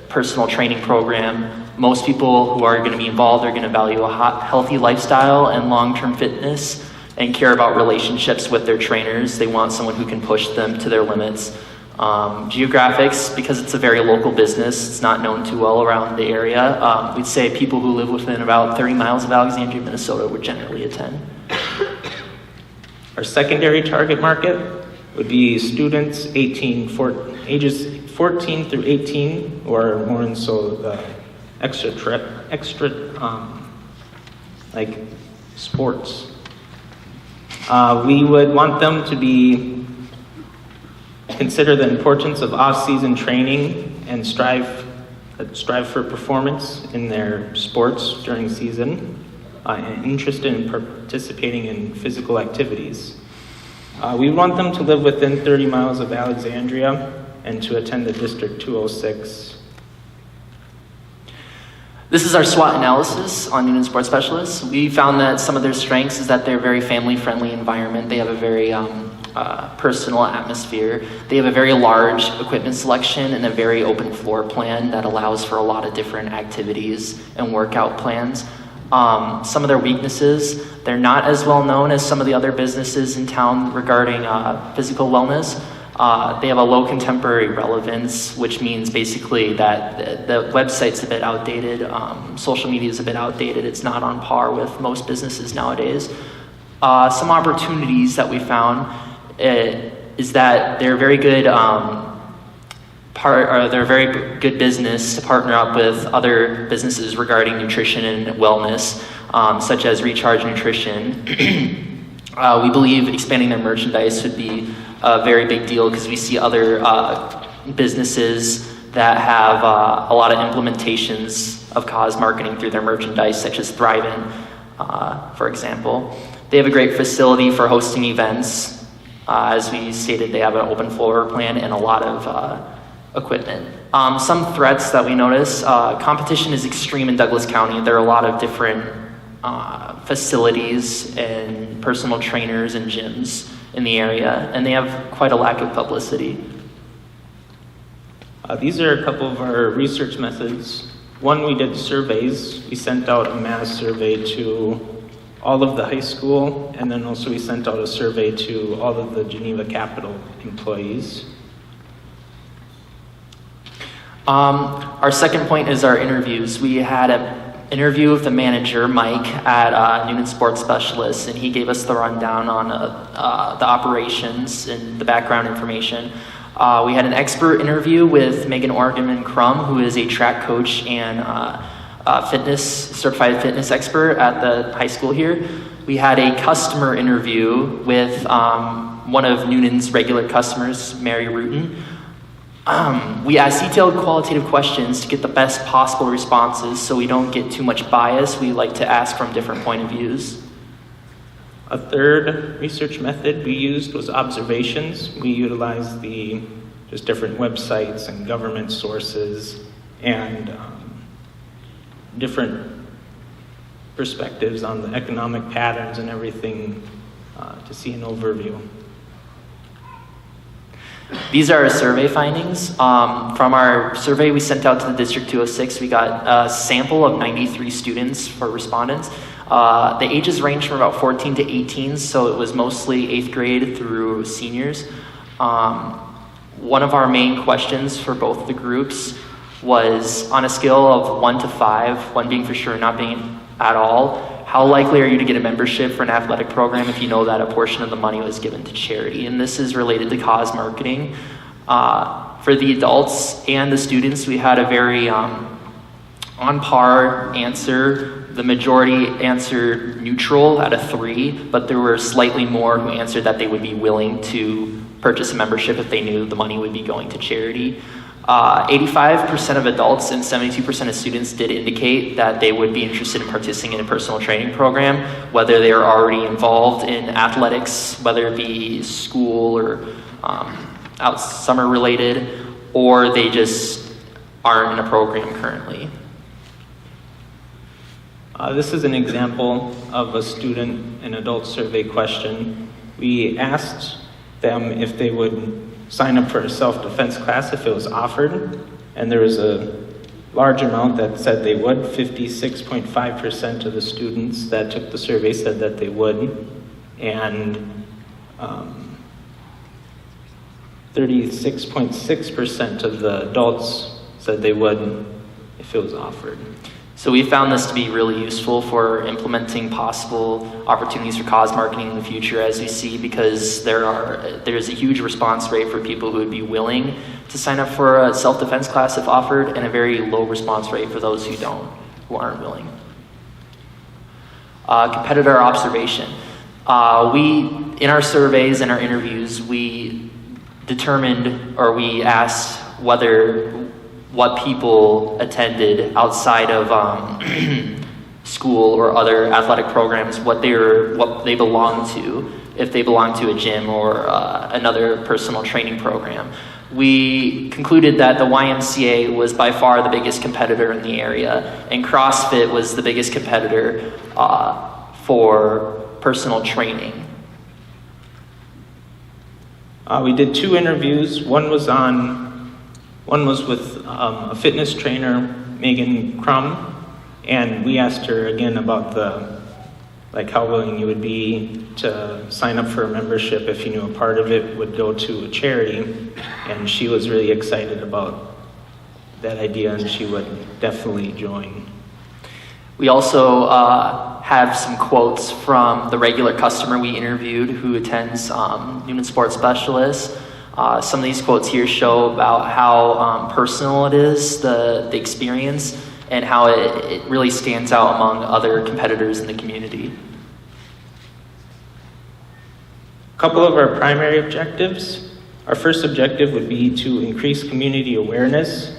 T: personal training program. Most people who are going to be involved are going to value a healthy lifestyle and long-term fitness and care about relationships with their trainers. They want someone who can push them to their limits. Geographics, because it's a very local business, it's not known too well around the area. We'd say people who live within about 30 miles of Alexandria, Minnesota would generally attend.
S: Our secondary target market would be students ages 14 through 18, or more in so the extra like sports. We would want them to consider the importance of off-season training and strive for performance in their sports during season, and interested in participating in physical activities. We want them to live within 30 miles of Alexandria and to attend the District 206.
T: This is our SWOT analysis on Noonan Sports Specialists. We found that some of their strengths is that they're a very family-friendly environment. They have a very personal atmosphere. They have a very large equipment selection and a very open floor plan that allows for a lot of different activities and workout plans. Some of their weaknesses, they're not as well known as some of the other businesses in town regarding physical wellness. They have a low contemporary relevance, which means basically that the website's a bit outdated, social media is a bit outdated, it's not on par with most businesses nowadays. Some opportunities that we found is that they're very good they're a very good business to partner up with other businesses regarding nutrition and wellness, such as Recharge Nutrition. We believe expanding their merchandise would be a very big deal because we see other businesses that have a lot of implementations of cause marketing through their merchandise, such as Thrive-In, for example. They have a great facility for hosting events. As we stated, they have an open floor plan and a lot of equipment. Some threats that we notice, competition is extreme in Douglas County. There are a lot of different facilities and personal trainers and gyms in the area, and they have quite a lack of publicity.
S: These are a couple of our research methods. One, we did surveys. We sent out a mass survey to all of the high school, and then also we sent out a survey to all of the Geneva Capital employees.
T: Our second point is our interviews. We had an interview with the manager, Mike, at Noonan Sports Specialists, and he gave us the rundown on the operations and the background information. We had an expert interview with Megan Orgeman Crum, who is a track coach and certified fitness expert at the high school here. We had a customer interview with one of Noonan's regular customers, Mary Rutan. We ask detailed qualitative questions to get the best possible responses so we don't get too much bias. We like to ask from different point of views.
S: A third research method we used was observations. We utilized just different websites and government sources and different perspectives on the economic patterns and everything to see an overview.
T: These are our survey findings. From our survey we sent out to the District 206, we got a sample of 93 students for respondents. The ages range from about 14 to 18, so it was mostly 8th grade through seniors. One of our main questions for both the groups was on a scale of 1 to 5, 1 being for sure, not being at all, how likely are you to get a membership for an athletic program if you know that a portion of the money was given to charity? And this is related to cause marketing. For the adults and the students, we had a very on par answer. The majority answered neutral at a 3, but there were slightly more who answered that they would be willing to purchase a membership if they knew the money would be going to charity. 85% of adults and 72% of students did indicate that they would be interested in participating in a personal training program, whether they are already involved in athletics, whether it be school or summer related, or they just aren't in a program currently.
S: This is an example of a student and adult survey question. We asked them if they would sign up for a self-defense class if it was offered, and there was a large amount that said they would. 56.5% of the students that took the survey said that they would, and 36.6% of the adults said they would if it was offered.
T: So we found this to be really useful for implementing possible opportunities for cause marketing in the future, as we see, because there's a huge response rate for people who would be willing to sign up for a self-defense class if offered, and a very low response rate for those who aren't willing. Competitor observation. In our surveys and our interviews, we determined, or we asked what people attended outside of school or other athletic programs, what they belong to, if they belong to a gym or another personal training program. We concluded that the YMCA was by far the biggest competitor in the area, and CrossFit was the biggest competitor for personal training.
S: We did 2 interviews. One was with a fitness trainer, Megan Crum, and we asked her again about how willing you would be to sign up for a membership if you knew a part of it would go to a charity, and she was really excited about that idea, and she would definitely join.
T: We also have some quotes from the regular customer we interviewed who attends Noonan Sports Specialists. Some of these quotes here show about how personal it is, the experience, and how it really stands out among other competitors in the community.
S: A couple of our primary objectives. Our first objective would be to increase community awareness.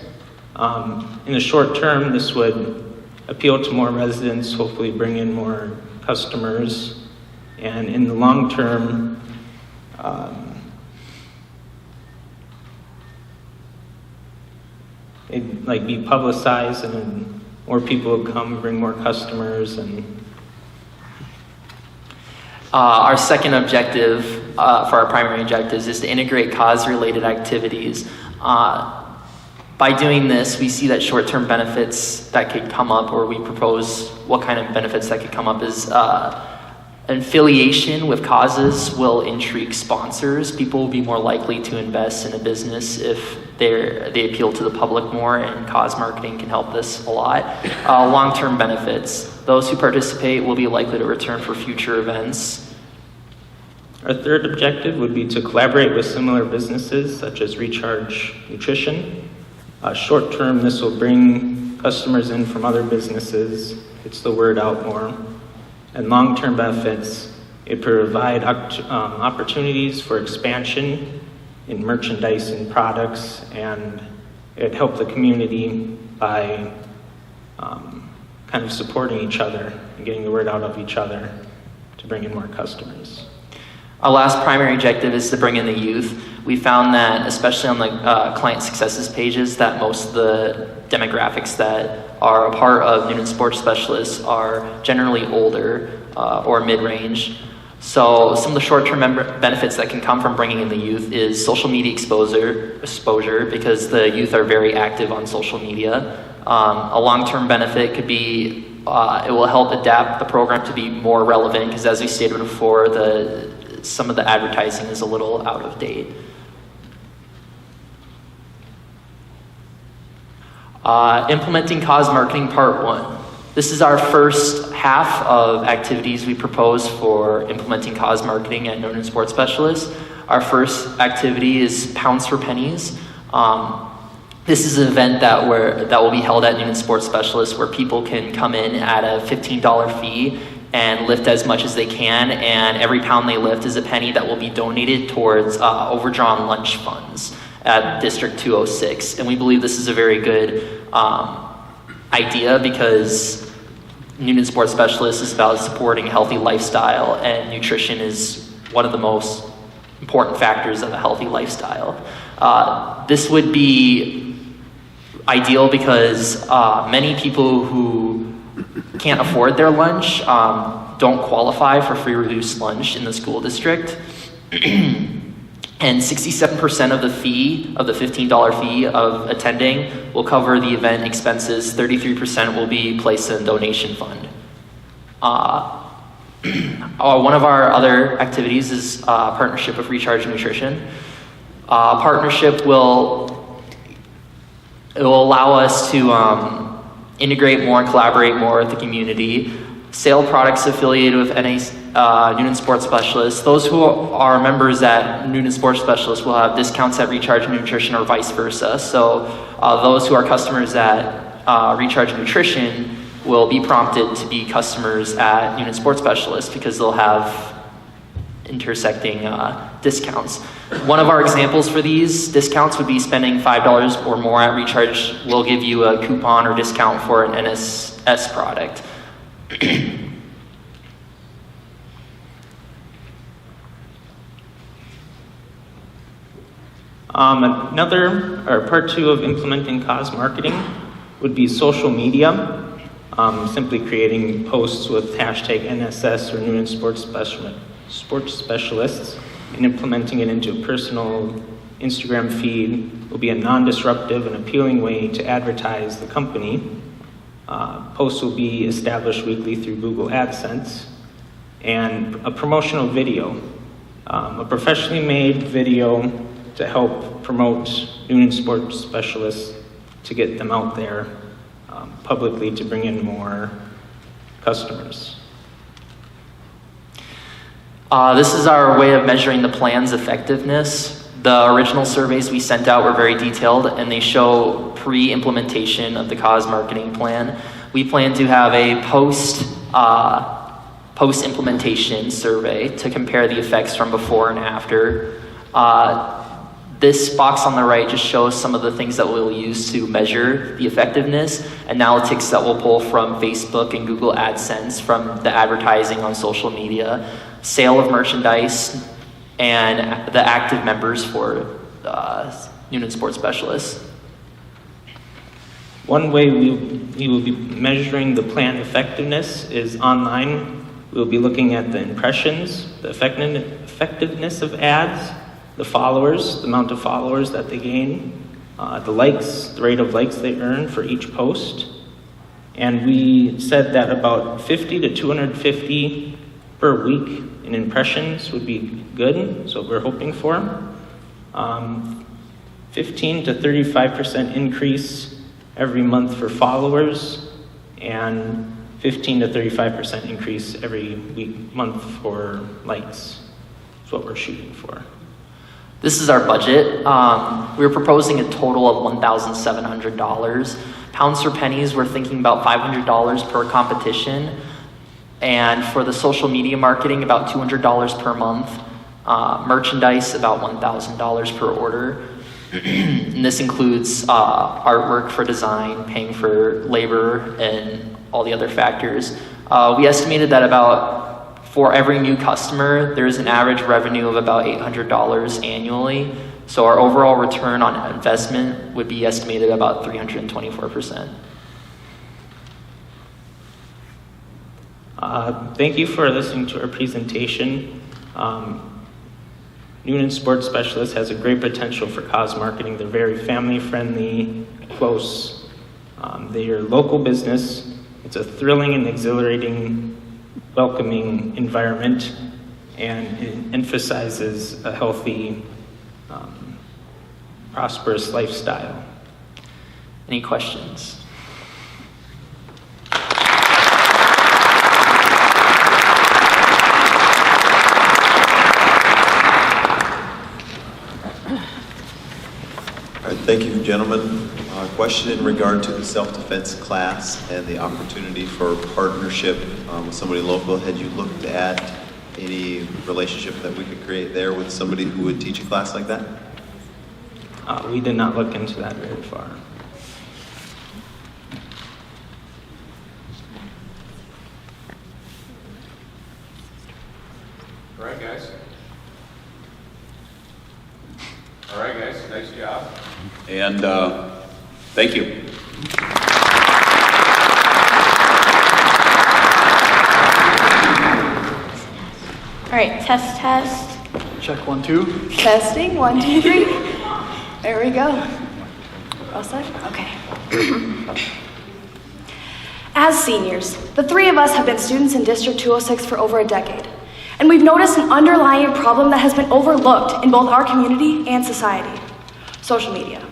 S: In the short term, this would appeal to more residents, hopefully bring in more customers, and in the long term, it'd be publicized, and then more people would come, bring more customers, and
T: our second objective for our primary objectives is to integrate cause-related activities. By doing this, we see that short-term benefits that could come up, or we propose what kind of benefits that could come up, is an affiliation with causes will intrigue sponsors. People will be more likely to invest in a business if they appeal to the public more, and cause marketing can help this a lot. Long-term benefits. Those who participate will be likely to return for future events.
S: Our third objective would be to collaborate with similar businesses such as Recharge Nutrition. Short term, this will bring customers in from other businesses, gets the word out more. And long-term benefits, it provide opportunities for expansion in merchandise and products, and it helped the community by kind of supporting each other and getting the word out of each other to bring in more customers.
T: Our last primary objective is to bring in the youth. We found that, especially on the client successes pages, that most of the demographics that are a part of Noonan Sports Specialists are generally older or mid-range. So some of the short-term benefits that can come from bringing in the youth is social media exposure, because the youth are very active on social media. A long-term benefit could be it will help adapt the program to be more relevant, because as we stated before, some of the advertising is a little out of date. Implementing cause marketing part 1. This is our first half of activities we propose for implementing cause marketing at Noonan Sports Specialists. Our first activity is Pounds for Pennies. This is an event that will be held at Noonan Sports Specialists, where people can come in at a $15 fee and lift as much as they can, and every pound they lift is a penny that will be donated towards overdrawn lunch funds at District 206. And we believe this is a very good idea, because Noonan Sports Specialists is about supporting a healthy lifestyle, and nutrition is one of the most important factors of a healthy lifestyle. This would be ideal because many people who can't afford their lunch don't qualify for free reduced lunch in the school district. And 67% of the fee, of the $15 fee of attending, will cover the event expenses. 33% will be placed in a donation fund. One of our other activities is partnership with Recharge Nutrition. Partnership will allow us to integrate more and collaborate more with the community, sell products affiliated with Noonan Sports Specialists. Those who are members at Noonan Sports Specialists will have discounts at Recharge Nutrition or vice versa. So those who are customers at Recharge Nutrition will be prompted to be customers at Noonan Sports Specialists because they'll have intersecting discounts. One of our examples for these discounts would be spending $5 or more at Recharge will give you a coupon or discount for an NSS product.
S: Part two of implementing cause marketing would be social media. Simply creating posts with hashtag NSS or Noonan Sports Specialists and implementing it into a personal Instagram feed will be a non-disruptive and appealing way to advertise the company. Posts will be established weekly through Google AdSense, and a promotional video, a professionally made video to help promote Noonan Sports Specialists to get them out there publicly to bring in more customers.
T: This is our way of measuring the plan's effectiveness. The original surveys we sent out were very detailed and they show pre-implementation of the cause marketing plan. We plan to have a post-implementation survey to compare the effects from before and after. This box on the right just shows some of the things that we'll use to measure the effectiveness, analytics that we'll pull from Facebook and Google AdSense from the advertising on social media, sale of merchandise, and the active members for Noonan Sports Specialists.
S: One way we will be measuring the plan effectiveness is online. We'll be looking at the impressions, the effectiveness of ads, the followers, the amount of followers that they gain, the likes, the rate of likes they earn for each post. And we said that about 50 to 250 per week in impressions would be good, that's what we're hoping for. 15 to 35% increase every month for followers, and 15 to 35% increase every month for likes. That's what we're shooting for.
T: This is our budget. We're proposing a total of $1,700. Pounds for pennies, we're thinking about $500 per competition. And for the social media marketing, about $200 per month. Merchandise, about $1,000 per order. And this includes artwork for design, paying for labor, and all the other factors. We estimated that for every new customer, there's an average revenue of about $800 annually. So our overall return on investment would be estimated about 324%.
S: Thank you for listening to our presentation. Noonan Sports Specialists has a great potential for cause marketing. They're very family-friendly, close. They're a local business. It's a thrilling and exhilarating, welcoming environment, and it emphasizes a healthy, prosperous lifestyle.
T: Any questions?
N: Thank you, gentlemen. Question in regard to the self-defense class and the opportunity for partnership with somebody local. Had you looked at any relationship that we could create there with somebody who would teach a class like that?
S: We did not look into that very far.
U: All right, guys. All right, guys, nice job. And thank you.
C: All right, test.
B: Check 1, 2.
I: Testing, 1, 2, 3. There we go. All set? Okay. As seniors, the three of us have been students in District 206 for over a decade, and we've noticed an underlying problem that has been overlooked in both our community and society: social media.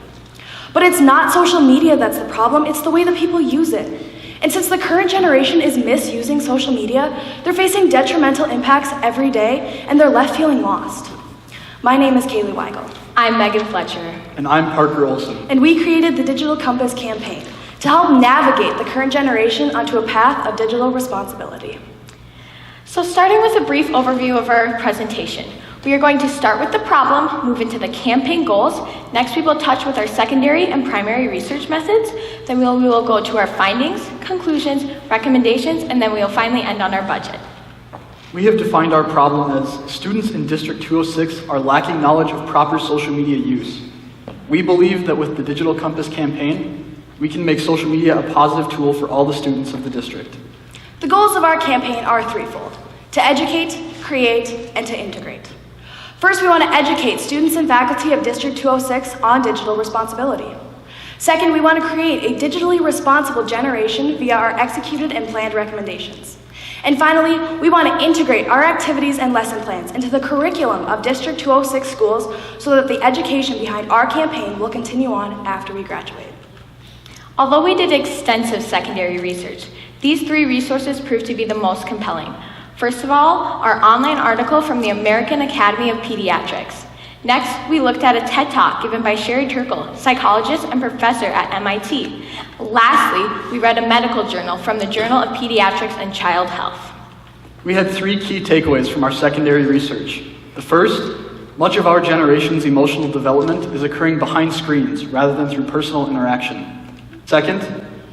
I: But it's not social media that's the problem, it's the way that people use it. And since the current generation is misusing social media, they're facing detrimental impacts every day, and they're left feeling lost. My name is Kaylee Weigel.
C: I'm Megan Fletcher.
B: And I'm Parker Olson.
I: And we created the Digital Compass campaign to help navigate the current generation onto a path of digital responsibility.
C: So starting with a brief overview of our presentation, we are going to start with the problem, move into the campaign goals. Next, we will touch with our secondary and primary research methods. Then we will go to our findings, conclusions, recommendations, and then we will finally end on our budget.
B: We have defined our problem as students in District 206 are lacking knowledge of proper social media use. We believe that with the Digital Compass campaign, we can make social media a positive tool for all the students of the district.
I: The goals of our campaign are threefold: to educate, create, and to integrate. First, we want to educate students and faculty of District 206 on digital responsibility. Second, we want to create a digitally responsible generation via our executed and planned recommendations. And finally, we want to integrate our activities and lesson plans into the curriculum of District 206 schools so that the education behind our campaign will continue on after we graduate.
C: Although we did extensive secondary research, these three resources proved to be the most compelling. First of all, our online article from the American Academy of Pediatrics. Next, we looked at a TED Talk given by Sherry Turkle, psychologist and professor at MIT. Lastly, we read a medical journal from the Journal of Pediatrics and Child Health.
B: We had three key takeaways from our secondary research. The first, much of our generation's emotional development is occurring behind screens rather than through personal interaction. Second,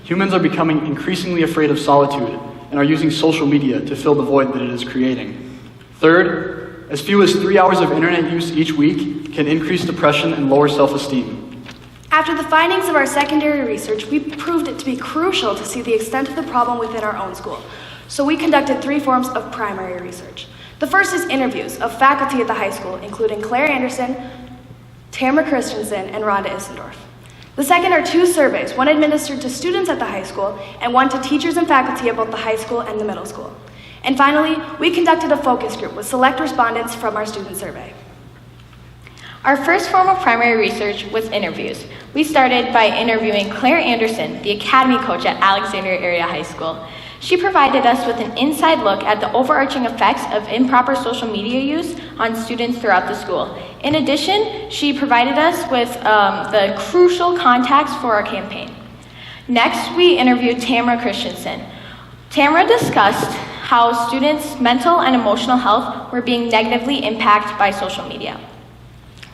B: humans are becoming increasingly afraid of solitude and are using social media to fill the void that it is creating. Third, as few as 3 hours of internet use each week can increase depression and lower self-esteem.
I: After the findings of our secondary research, we proved it to be crucial to see the extent of the problem within our own school. So we conducted three forms of primary research. The first is interviews of faculty at the high school, including Claire Anderson, Tamara Christensen, and Rhonda Issendorf. The second are two surveys, one administered to students at the high school and one to teachers and faculty at both the high school and the middle school. And finally, we conducted a focus group with select respondents from our student survey.
C: Our first form of primary research was interviews. We started by interviewing Claire Anderson, the academy coach at Alexandria Area High School. She provided us with an inside look at the overarching effects of improper social media use on students throughout the school. In addition, she provided us with the crucial contacts for our campaign. Next, we interviewed Tamara Christensen. Tamara discussed how students' mental and emotional health were being negatively impacted by social media.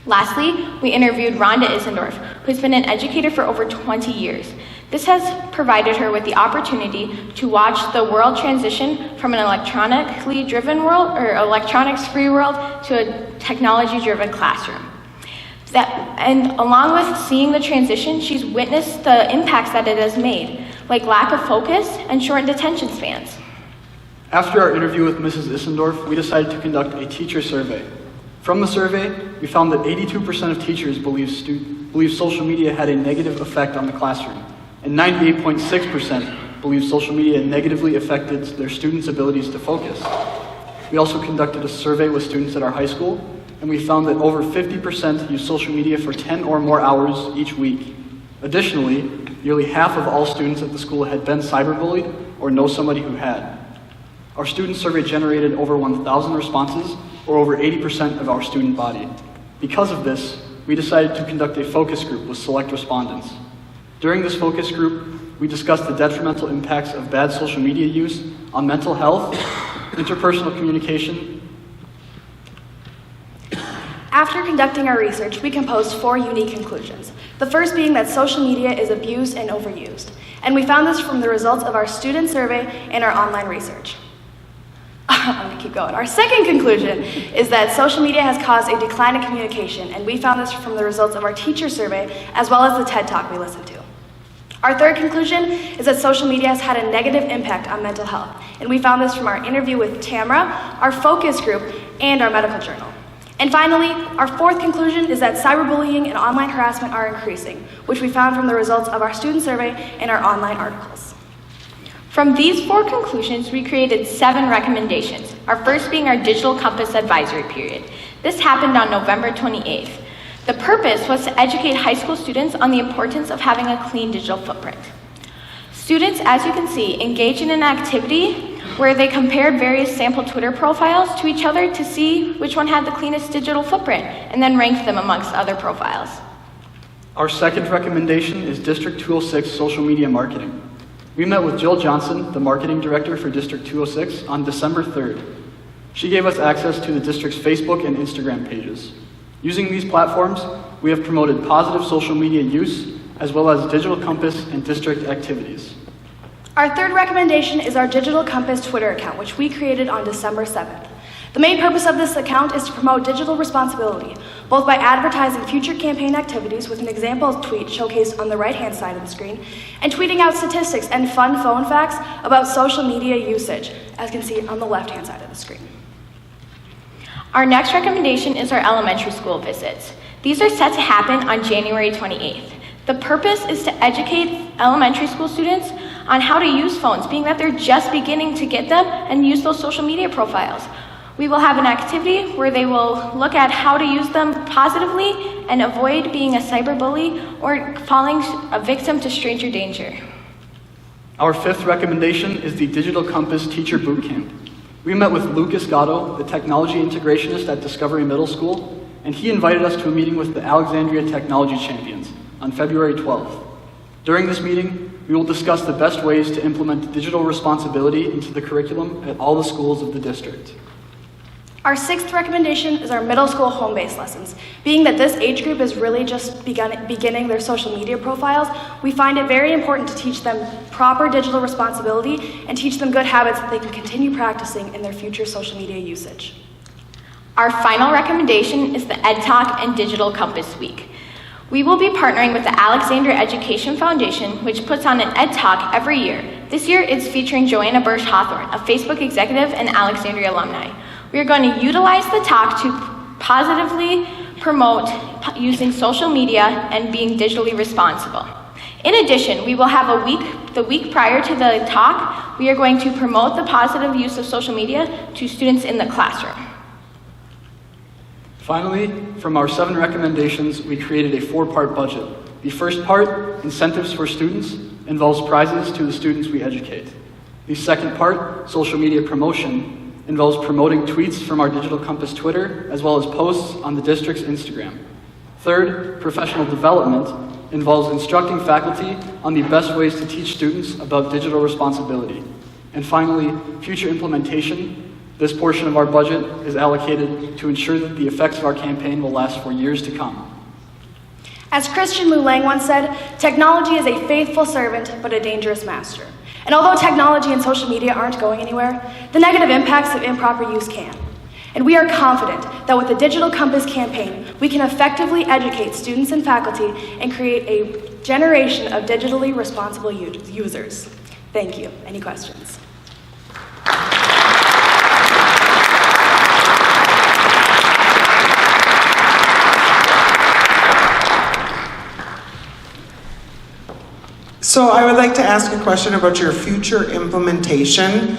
C: Lastly, we interviewed Rhonda Issendorf, who's been an educator for over 20 years. This has provided her with the opportunity to watch the world transition from an electronically driven world or electronics-free world to a technology-driven classroom. And along with seeing the transition, she's witnessed the impacts that it has made, like lack of focus and shortened attention spans.
B: After our interview with Mrs. Issendorf, we decided to conduct a teacher survey. From the survey, we found that 82% of teachers believe social media had a negative effect on the classroom, and 98.6% believe social media negatively affected their students' abilities to focus. We also conducted a survey with students at our high school, and we found that over 50% use social media for 10 or more hours each week. Additionally, nearly half of all students at the school had been cyberbullied or know somebody who had. Our student survey generated over 1,000 responses, or over 80% of our student body. Because of this, we decided to conduct a focus group with select respondents. During this focus group, we discussed the detrimental impacts of bad social media use on mental health, interpersonal communication.
I: After conducting our research, we composed 4 unique conclusions. The first being that social media is abused and overused. And we found this from the results of our student survey and our online research. I'm gonna keep going. Our second conclusion is that social media has caused a decline in communication, and we found this from the results of our teacher survey, as well as the TED Talk we listened to. Our third conclusion is that social media has had a negative impact on mental health, and we found this from our interview with Tamara, our focus group, and our medical journal.
F: And finally, our fourth conclusion is that cyberbullying and online harassment are increasing, which we found from the results of our student survey and our online articles.
C: From these 4 conclusions, we created 7 recommendations, our first being our Digital Compass Advisory Period. This happened on November 28th. The purpose was to educate high school students on the importance of having a clean digital footprint. Students, as you can see, engaged in an activity where they compared various sample Twitter profiles to each other to see which one had the cleanest digital footprint, and then ranked them amongst other profiles.
B: Our second recommendation is District 206 social media marketing. We met with Jill Johnson, the marketing director for District 206, on December 3rd. She gave us access to the district's Facebook and Instagram pages. Using these platforms, we have promoted positive social media use, as well as Digital Compass and district activities.
F: Our third recommendation is our Digital Compass Twitter account, which we created on December 7th. The main purpose of this account is to promote digital responsibility, both by advertising future campaign activities with an example tweet showcased on the right-hand side of the screen, and tweeting out statistics and fun phone facts about social media usage, as you can see on the left-hand side of the screen.
C: Our next recommendation is our elementary school visits. These are set to happen on January 28th. The purpose is to educate elementary school students on how to use phones, being that they're just beginning to get them and use those social media profiles. We will have an activity where they will look at how to use them positively and avoid being a cyberbully or falling a victim to stranger danger.
B: Our fifth recommendation is the Digital Compass Teacher Bootcamp. We met with Lucas Gatto, the technology integrationist at Discovery Middle School, and he invited us to a meeting with the Alexandria Technology Champions on February 12th. During this meeting, we will discuss the best ways to implement digital responsibility into the curriculum at all the schools of the district.
F: Our sixth recommendation is our middle school home-based lessons. Being that this age group is really just beginning their social media profiles, we find it very important to teach them proper digital responsibility and teach them good habits that they can continue practicing in their future social media usage.
C: Our final recommendation is the Ed Talk and Digital Compass Week. We will be partnering with the Alexandria Education Foundation, which puts on an Ed Talk every year. This year, it's featuring Joanna Bursch Hawthorne, a Facebook executive and Alexandria alumni. We are going to utilize the talk to positively promote using social media and being digitally responsible. In addition, we will have the week prior to the talk, we are going to promote the positive use of social media to students in the classroom.
B: Finally, from our 7 recommendations, we created a 4-part budget. The first part, incentives for students, involves prizes to the students we educate. The second part, social media promotion, involves promoting tweets from our Digital Compass Twitter, as well as posts on the district's Instagram. Third, professional development, involves instructing faculty on the best ways to teach students about digital responsibility. And finally, future implementation. This portion of our budget is allocated to ensure that the effects of our campaign will last for years to come.
F: As Christian Lou Lang once said, technology is a faithful servant, but a dangerous master. And although technology and social media aren't going anywhere, the negative impacts of improper use can. And we are confident that with the Digital Compass campaign, we can effectively educate students and faculty and create a generation of digitally responsible users. Thank you. Any questions?
V: So I would like to ask a question about your future implementation,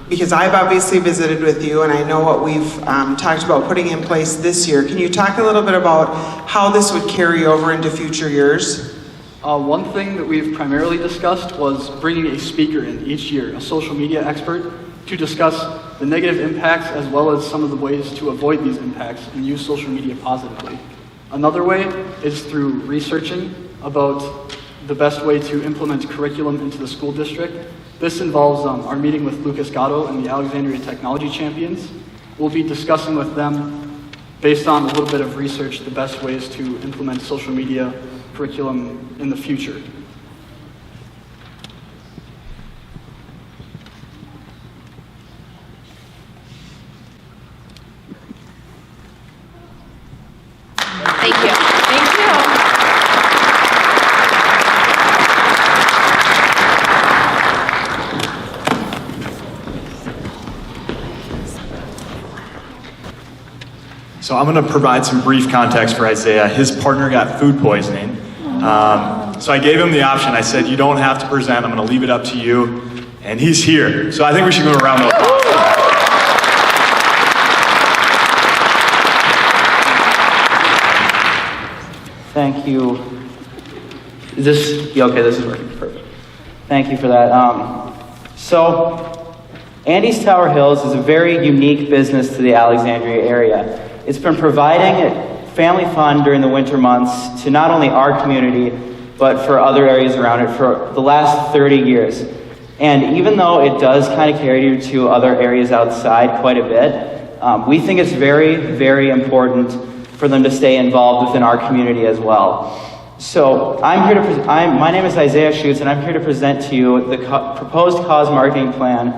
V: because I've obviously visited with you and I know what we've talked about putting in place this year. Can you talk a little bit about how this would carry over into future years?
B: One thing that we've primarily discussed was bringing a speaker in each year, a social media expert, to discuss the negative impacts as well as some of the ways to avoid these impacts and use social media positively. Another way is through researching about the best way to implement curriculum into the school district. This involves our meeting with Lucas Gatto and the Alexandria Technology Champions. We'll be discussing with them, based on a little bit of research, the best ways to implement social media curriculum in the future.
C: Thank you. Thank you.
A: So I'm going to provide some brief context for Isaiah. His partner got food poisoning. So I gave him the option. I said, you don't have to present. I'm going to leave it up to you. And he's here. So I think we should go around the applause.
D: Thank you. Is this, yeah, okay, this is working, perfect. Thank you for that. So, Andy's Tower Hills is a very unique business to the Alexandria area. It's been providing family fun during the winter months to not only our community, but for other areas around it for the last 30 years. And even though it does kind of carry you to other areas outside quite a bit, we think it's very, very important for them to stay involved within our community as well. So I'm here to, my name is Isaiah Schutz, and I'm here to present to you the proposed cause marketing plan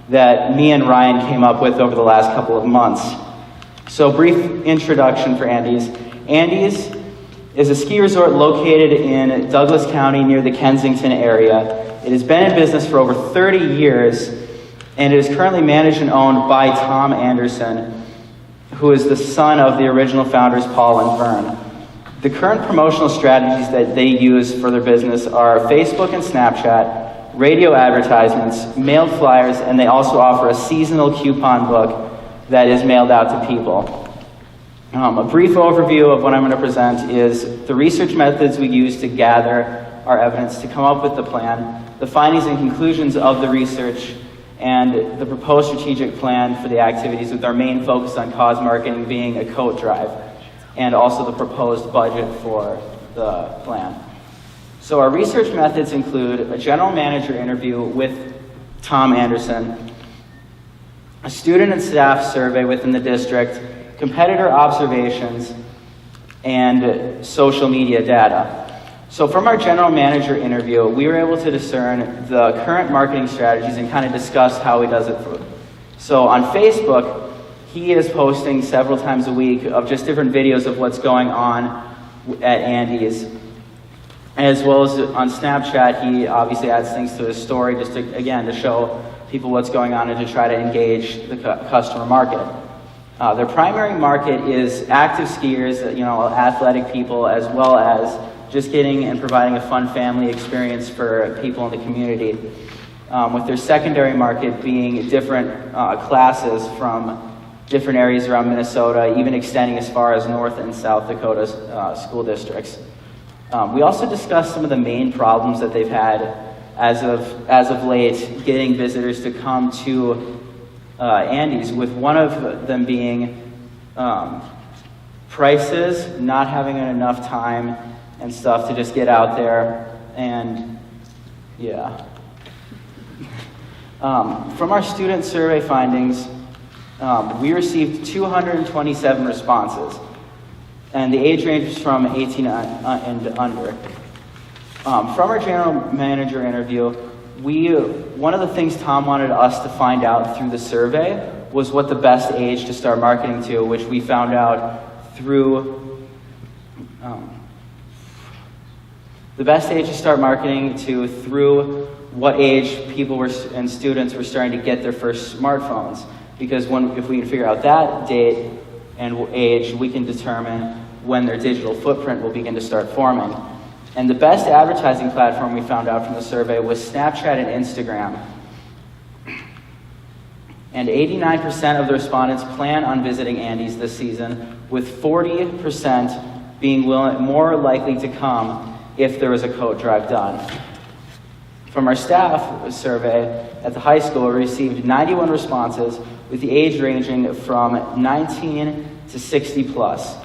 D: that me and Ryan came up with over the last couple of months. So brief introduction for Andy's. Andy's is a ski resort located in Douglas County near the Kensington area. It has been in business for over 30 years, and it is currently managed and owned by Tom Anderson, who is the son of the original founders, Paul and Vern. The current promotional strategies that they use for their business are Facebook and Snapchat, radio advertisements, mailed flyers, and they also offer a seasonal coupon book that is mailed out to people. A brief overview of what I'm going to present is the research methods we use to gather our evidence to come up with the plan, the findings and conclusions of the research, and the proposed strategic plan for the activities, with our main focus on cause marketing being a coat drive, and also the proposed budget for the plan. So our research methods include a general manager interview with Tom Anderson, a student and staff survey within the district, competitor observations, and social media data. So from our general manager interview, we were able to discern the current marketing strategies and kind of discuss how he does it. So on Facebook, he is posting several times a week of just different videos of what's going on at Andy's. As well as on Snapchat, he obviously adds things to his story just to, again, to show people what's going on and to try to engage the customer market. Their primary market is active skiers, athletic people, as well as just getting and providing a fun family experience for people in the community. With their secondary market being different classes from different areas around Minnesota, even extending as far as North and South Dakota school districts. We also discussed some of the main problems that they've had as of late, getting visitors to come to Andy's, with one of them being prices, not having enough time and stuff to just get out there, and yeah. From our student survey findings, we received 227 responses, and the age range was from 18 and under. From our general manager interview, one of the things Tom wanted us to find out through the survey was what the best age to start marketing to, which we found out through the best age to start marketing to through what age people and students were starting to get their first smartphones. Because if we can figure out that date and age, we can determine when their digital footprint will begin to start forming. And the best advertising platform we found out from the survey was Snapchat and Instagram. And 89% of the respondents plan on visiting Andy's this season, with 40% being more likely to come if there was a coat drive done. From our staff survey at the high school, we received 91 responses, with the age ranging from 19 to 60 plus.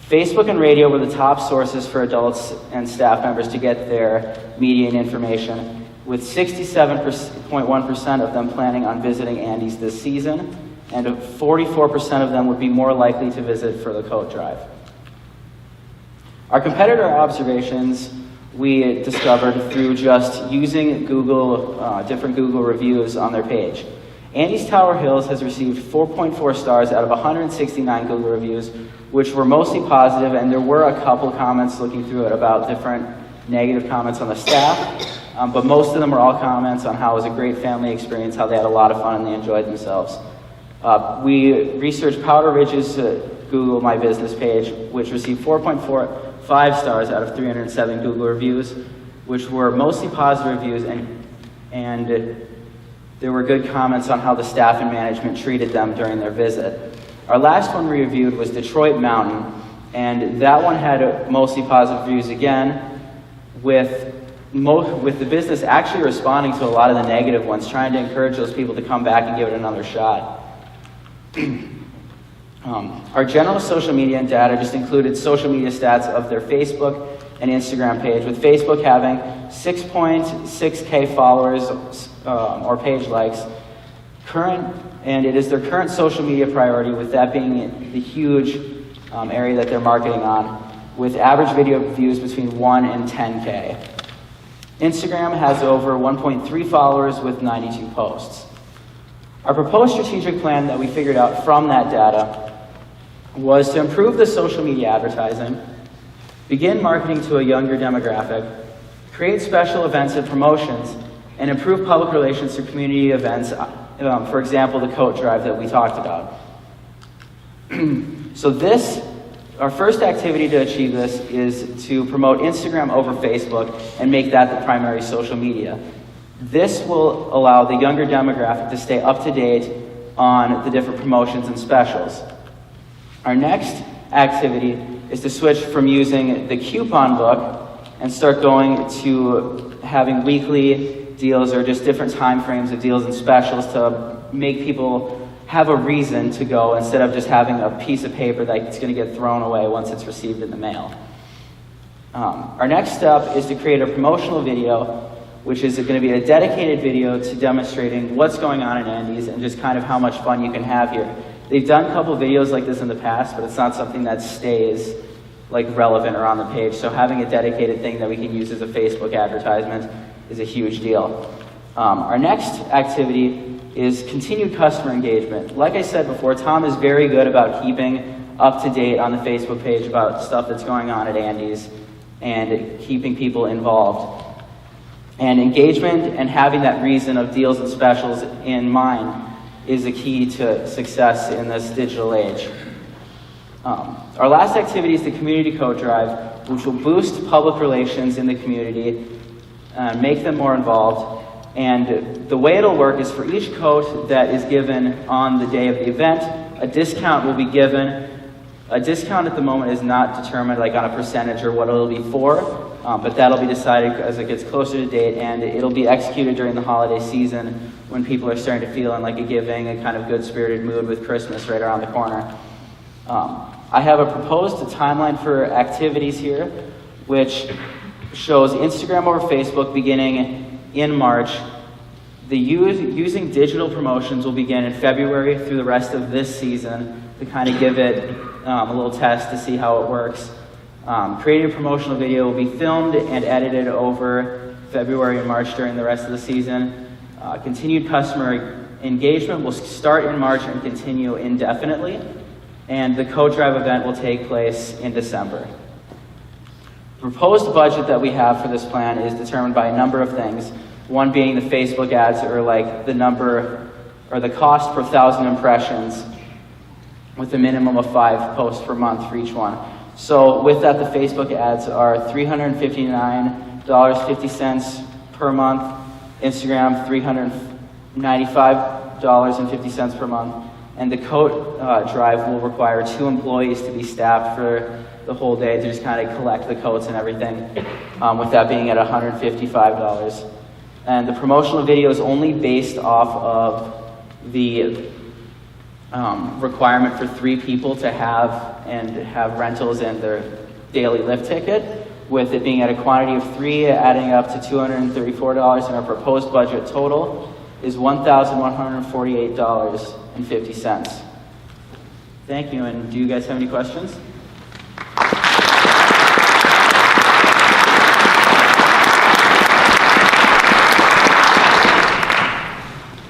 D: Facebook and radio were the top sources for adults and staff members to get their media and information, with 67.1% of them planning on visiting Andy's this season, and 44% of them would be more likely to visit for the coat drive. Our competitor observations we discovered through just using different Google reviews on their page. Andy's Tower Hills has received 4.4 stars out of 169 Google reviews, which were mostly positive, and there were a couple comments looking through it about different negative comments on the staff, but most of them were all comments on how it was a great family experience, how they had a lot of fun and they enjoyed themselves. We researched Powder Ridge's Google My Business page, which received 4.45 stars out of 307 Google reviews, which were mostly positive reviews, and there were good comments on how the staff and management treated them during their visit. Our last one we reviewed was Detroit Mountain, and that one had mostly positive reviews again, with the business actually responding to a lot of the negative ones, trying to encourage those people to come back and give it another shot. Our general social media and data just included social media stats of their Facebook and Instagram page, with Facebook having 6.6K followers or page likes, and it is their current social media priority, with that being the huge area that they're marketing on, with average video views between 1 and 10K. Instagram has over 1.3 followers with 92 posts. Our proposed strategic plan that we figured out from that data was to improve the social media advertising, begin marketing to a younger demographic, create special events and promotions, and improve public relations through community events, for example, the coat drive that we talked about. So our first activity to achieve this is to promote Instagram over Facebook and make that the primary social media. This will allow the younger demographic to stay up to date on the different promotions and specials. Our next activity is to switch from using the coupon book and start going to having weekly deals or just different time frames of deals and specials to make people have a reason to go instead of just having a piece of paper that's going to get thrown away once it's received in the mail. Our next step is to create a promotional video, which is going to be a dedicated video to demonstrating what's going on in Andes and just kind of how much fun you can have here. They've done a couple videos like this in the past, but it's not something that stays relevant or on the page. So having a dedicated thing that we can use as a Facebook advertisement is a huge deal. Our next activity is continued customer engagement. Like I said before, Tom is very good about keeping up to date on the Facebook page about stuff that's going on at Andes and keeping people involved. And engagement and having that reason of deals and specials in mind is the key to success in this digital age. Our last activity is the community coat drive, which will boost public relations in the community, make them more involved. And the way it'll work is for each coat that is given on the day of the event, a discount will be given. A discount at the moment is not determined on a percentage or what it'll be for, but that'll be decided as it gets closer to date, and it'll be executed during the holiday season when people are starting to feel in a giving, a kind of good-spirited mood with Christmas right around the corner. I have a proposed timeline for activities here, which shows Instagram over Facebook beginning in March. The using digital promotions will begin in February through the rest of this season to kind of give it a little test to see how it works. Creating a promotional video will be filmed and edited over February and March during the rest of the season. Continued customer engagement will start in March and continue indefinitely. And the coat drive event will take place in December. The proposed budget that we have for this plan is determined by a number of things. One being the Facebook ads, or the number or the cost per 1,000 impressions, with a minimum of 5 posts per month for each one. So with that, the Facebook ads are $359.50 per month. Instagram, $395.50 per month. And the coat drive will require 2 employees to be staffed for the whole day to just kind of collect the coats and everything, with that being at $155. And the promotional video is only based off of the requirement for 3 people to have rentals and their daily lift ticket, with it being at a quantity of 3, adding up to $234, and our proposed budget total is $1,148.50. Thank you, and do you guys have any questions?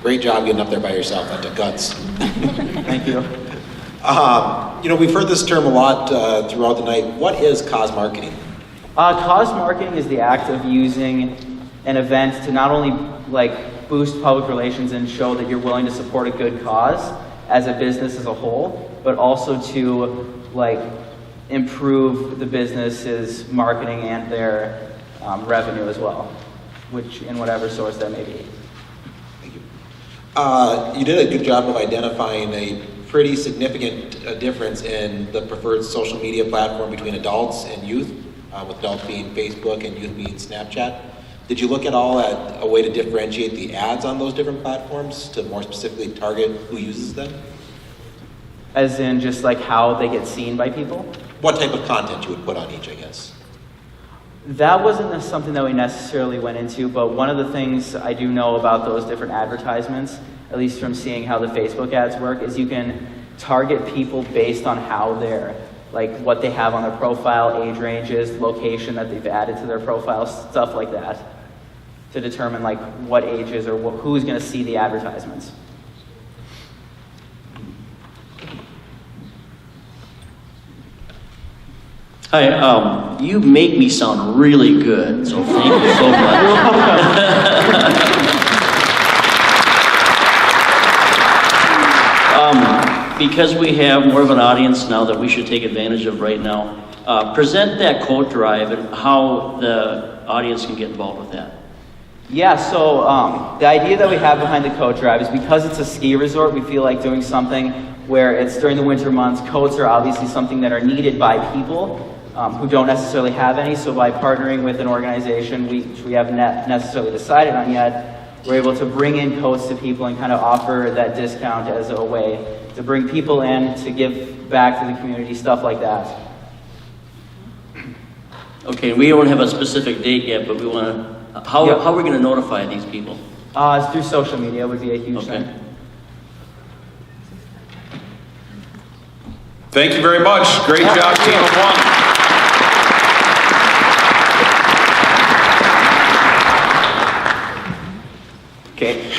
R: Great job getting up there by yourself. That took guts.
D: Thank you.
R: We've heard this term a lot throughout the night. What is cause marketing?
D: Cause marketing is the act of using an event to not only boost public relations and show that you're willing to support a good cause, as a business as a whole, but also to like improve the business's marketing and their revenue as well, which in whatever source that may be.
R: You did a good job of identifying a pretty significant difference in the preferred social media platform between adults and youth, with adults being Facebook and youth being Snapchat. Did you look at all at a way to differentiate the ads on those different platforms to more specifically target who uses them?
D: As in just like how they get seen by people?
R: What type of content you would put on each, I guess?
D: That wasn't something that we necessarily went into, but one of the things I do know about those different advertisements, at least from seeing how the Facebook ads work, is you can target people based on how they're, like what they have on their profile, age ranges, location that they've added to their profile, stuff like that, to determine like what ages or who's going to see the advertisements.
G: Hi, you make me sound really good, so thank you so much. Because we have more of an audience now that we should take advantage of right now, present that coat drive and how the audience can get involved with that.
D: Yeah, so the idea that we have behind the coat drive is because it's a ski resort, we feel like doing something where it's during the winter months. Coats are obviously something that are needed by people who don't necessarily have any, so by partnering with an organization which we haven't necessarily decided on yet, we're able to bring in coats to people and kind of offer that discount as a way to bring people in, to give back to the community, stuff like that.
G: Okay, we don't have a specific date yet, but we want to, how are we going to notify these people?
D: Through social media would be a huge thing.
U: Thank you very much. Great job, team of one.
J: Okay,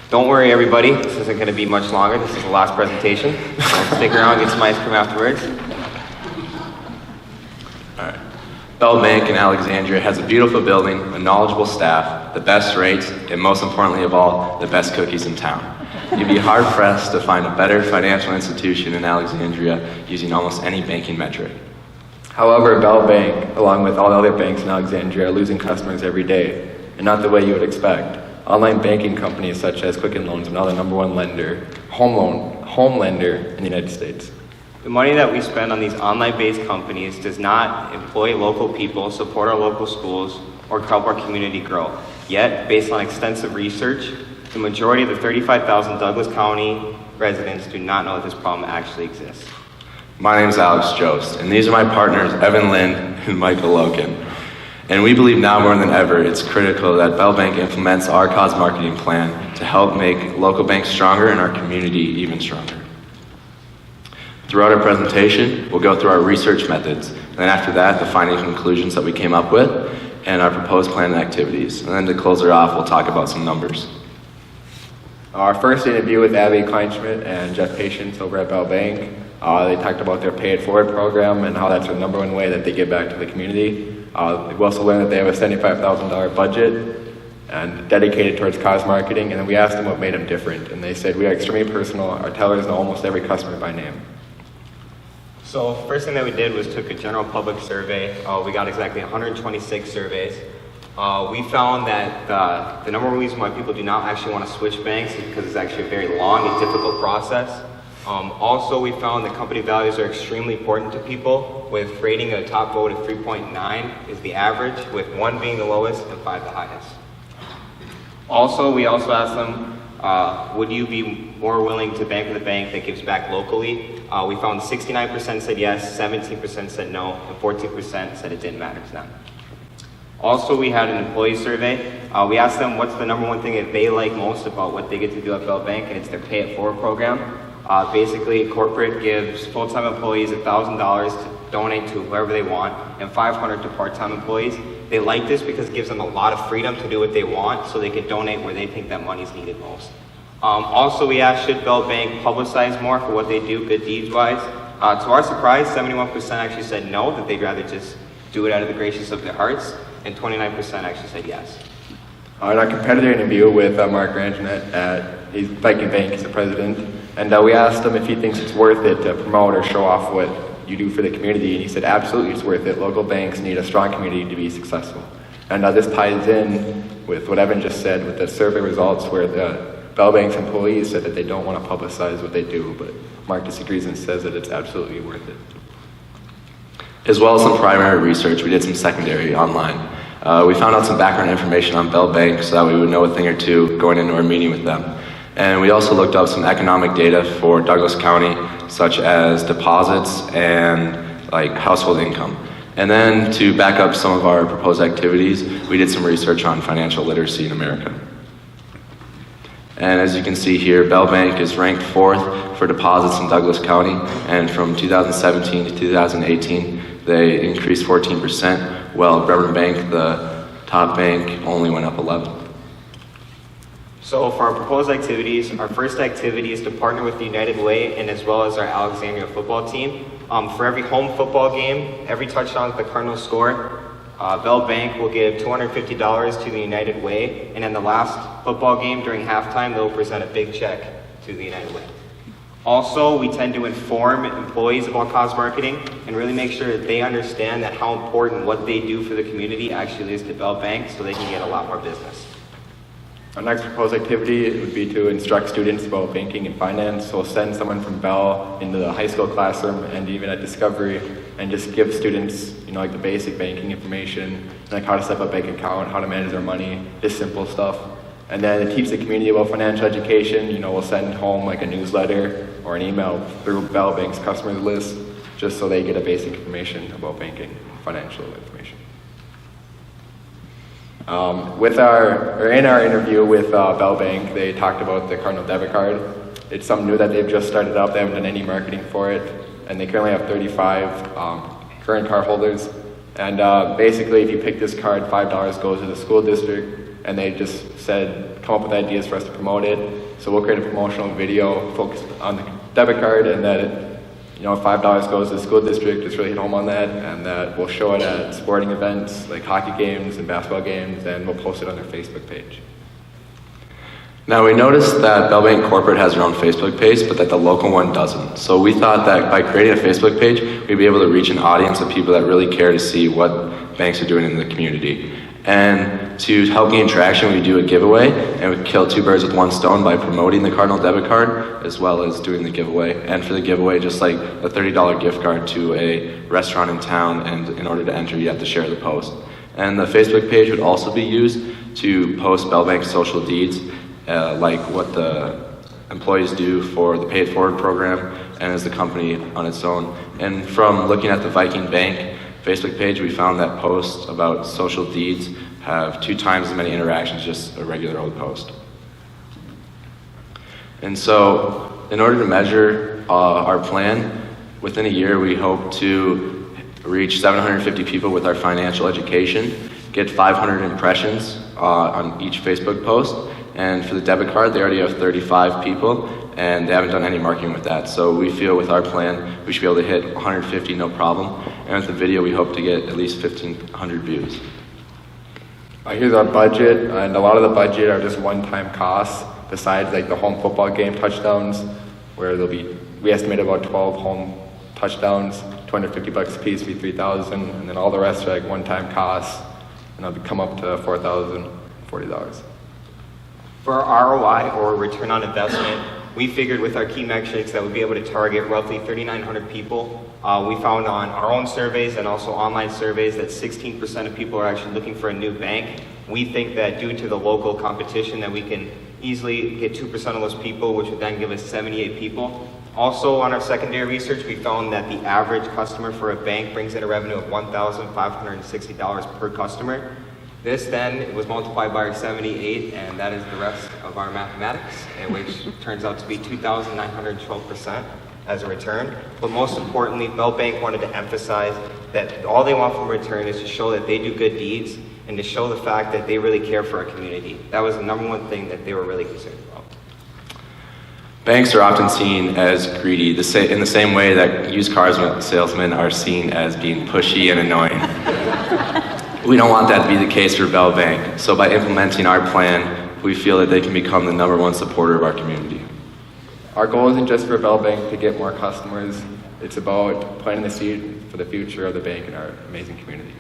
J: don't worry everybody, this isn't going to be much longer. This is the last presentation, so stick around, get some ice cream afterwards.
W: All right. Bell Bank in Alexandria has a beautiful building, a knowledgeable staff, the best rates, and most importantly of all, the best cookies in town. You'd be hard-pressed to find a better financial institution in Alexandria using almost any banking metric.
J: However, Bell Bank, along with all the other banks in Alexandria, are losing customers every day, and not the way you would expect. Online banking companies such as Quicken Loans are now the #1 lender, home lender in the United States. The money that we spend on these online-based companies does not employ local people, support our local schools, or help our community grow. Yet, based on extensive research, the majority of the 35,000 Douglas County residents do not know that this problem actually exists.
W: My name is Alex Jost, and these are my partners, Evan Lind and Michael Loken. And we believe now more than ever it's critical that Bell Bank implements our cause marketing plan to help make local banks stronger and our community even stronger. Throughout our presentation, we'll go through our research methods, and then after that, the findings and conclusions that we came up with, and our proposed plan and activities. And then to close it off, we'll talk about some numbers.
J: Our first interview with Abby Kleinschmidt and Jeff Patience over at Bell Bank, they talked about their Pay It Forward program and how that's the #1 way that they give back to the community. We also learned that they have a $75,000 budget and dedicated towards cause marketing, and then we asked them what made them different, and they said, we are extremely personal, our tellers know almost every customer by name. So first thing that we did was took a general public survey. We got exactly 126 surveys. We found that the number one reason why people do not actually want to switch banks is because it's actually a very long and difficult process. Also, we found that company values are extremely important to people, with rating a top vote of 3.9 is the average, with 1 being the lowest and 5 the highest. Also, we also asked them, would you be more willing to bank with a bank that gives back locally? We found 69% said yes, 17% said no, and 14% said it didn't matter to them. Also, we had an employee survey. We asked them what's the #1 thing that they like most about what they get to do at Bell Bank, and it's their Pay It Forward program. Basically, corporate gives full-time employees $1,000 to donate to whoever they want, and $500 to part-time employees. They like this because it gives them a lot of freedom to do what they want, so they can donate where they think that money's needed most. Also, we asked, should Bell Bank publicize more for what they do good deeds-wise? To our surprise, 71% actually said no, that they'd rather just do it out of the gracious of their hearts, and 29% actually said yes. In our competitor interview with Mark Ranjanet at Viking Bank, he's the president, And we asked him if he thinks it's worth it to promote or show off what you do for the community, and he said absolutely it's worth it. Local banks need a strong community to be successful. And this ties in with what Evan just said with the survey results where the Bell Bank's employees said that they don't want to publicize what they do, but Mark disagrees and says that it's absolutely worth it.
W: As well as some primary research, we did some secondary online. We found out some background information on Bell Bank so that we would know a thing or two going into our meeting with them. And we also looked up some economic data for Douglas County, such as deposits and like household income. And then to back up some of our proposed activities, we did some research on financial literacy in America. And as you can see here, Bell Bank is ranked 4th for deposits in Douglas County, and from 2017 to 2018, they increased 14%, while Bremer Bank, the top bank, only went up 11%.
H: So for our proposed activities, our first activity is to partner with the United Way and as well as our Alexandria football team. For every home football game, every touchdown that the Cardinals score, Bell Bank will give $250 to the United Way, and in the last football game during halftime, they'll present a big check to the United Way. Also, we tend to inform employees about cause marketing and really make sure that they understand that how important what they do for the community actually is to Bell Bank so they can get a lot more business.
J: Our next proposed activity would be to instruct students about banking and finance. So we'll send someone from Bell into the high school classroom and even at Discovery and just give students, like the basic banking information, like how to set up a bank account, how to manage their money, just simple stuff. And then it teach the community about financial education. We'll send home like a newsletter or an email through Bell Bank's customers list just so they get a basic information about banking and financial information. In our interview with Bell Bank, they talked about the Cardinal debit card. It's something new that they've just started up. They haven't done any marketing for it, and they currently have 35 current card holders. And basically, if you pick this card, $5 goes to the school district, and they just said, come up with ideas for us to promote it. So we'll create a promotional video focused on the debit card, and that if $5 goes to the school district, just really hit home on that, and that we'll show it at sporting events like hockey games and basketball games, and we'll post it on their Facebook page.
W: Now we noticed that Bell Bank Corporate has their own Facebook page, but that the local one doesn't. So we thought that by creating a Facebook page, we'd be able to reach an audience of people that really care to see what banks are doing in the community. And to help gain traction, we do a giveaway, and we kill two birds with one stone by promoting the Cardinal debit card, as well as doing the giveaway. And for the giveaway, just like a $30 gift card to a restaurant in town, and in order to enter, you have to share the post. And the Facebook page would also be used to post Bell Bank's social deeds, like what the employees do for the Pay It Forward program, and as the company on its own. And from looking at the Viking Bank Facebook page, we found that posts about social deeds have 2 times as many interactions as just a regular old post. And so, in order to measure our plan, within a year we hope to reach 750 people with our financial education, get 500 impressions on each Facebook post, and for the debit card, they already have 35 people, and they haven't done any marketing with that. So we feel with our plan, we should be able to hit 150 no problem. And with the video, we hope to get at least 1,500 views.
J: Here's our budget, and a lot of the budget are just one-time costs, besides like the home football game touchdowns, where we estimate about 12 home touchdowns, $250 a piece, be $3,000, and then all the rest are like one-time costs, and it'll come up to $4,040.
H: For our ROI, or return on investment, we figured with our key metrics that we'd be able to target roughly 3,900 people. We found on our own surveys and also online surveys that 16% of people are actually looking for a new bank. We think that due to the local competition that we can easily get 2% of those people, which would then give us 78 people. Also on our secondary research, we found that the average customer for a bank brings in a revenue of $1,560 per customer. This then was multiplied by our 78, and that is the rest of our mathematics, which turns out to be 2,912% as a return. But most importantly, Bell Bank wanted to emphasize that all they want from a return is to show that they do good deeds and to show the fact that they really care for our community. That was the number one thing that they were really concerned about.
W: Banks are often seen as greedy, in the same way that used car salesmen are seen as being pushy and annoying. We don't want that to be the case for Bell Bank, so by implementing our plan, we feel that they can become the #1 supporter of our community.
J: Our goal isn't just for Bell Bank to get more customers, it's about planting the seed for the future of the bank and our amazing community.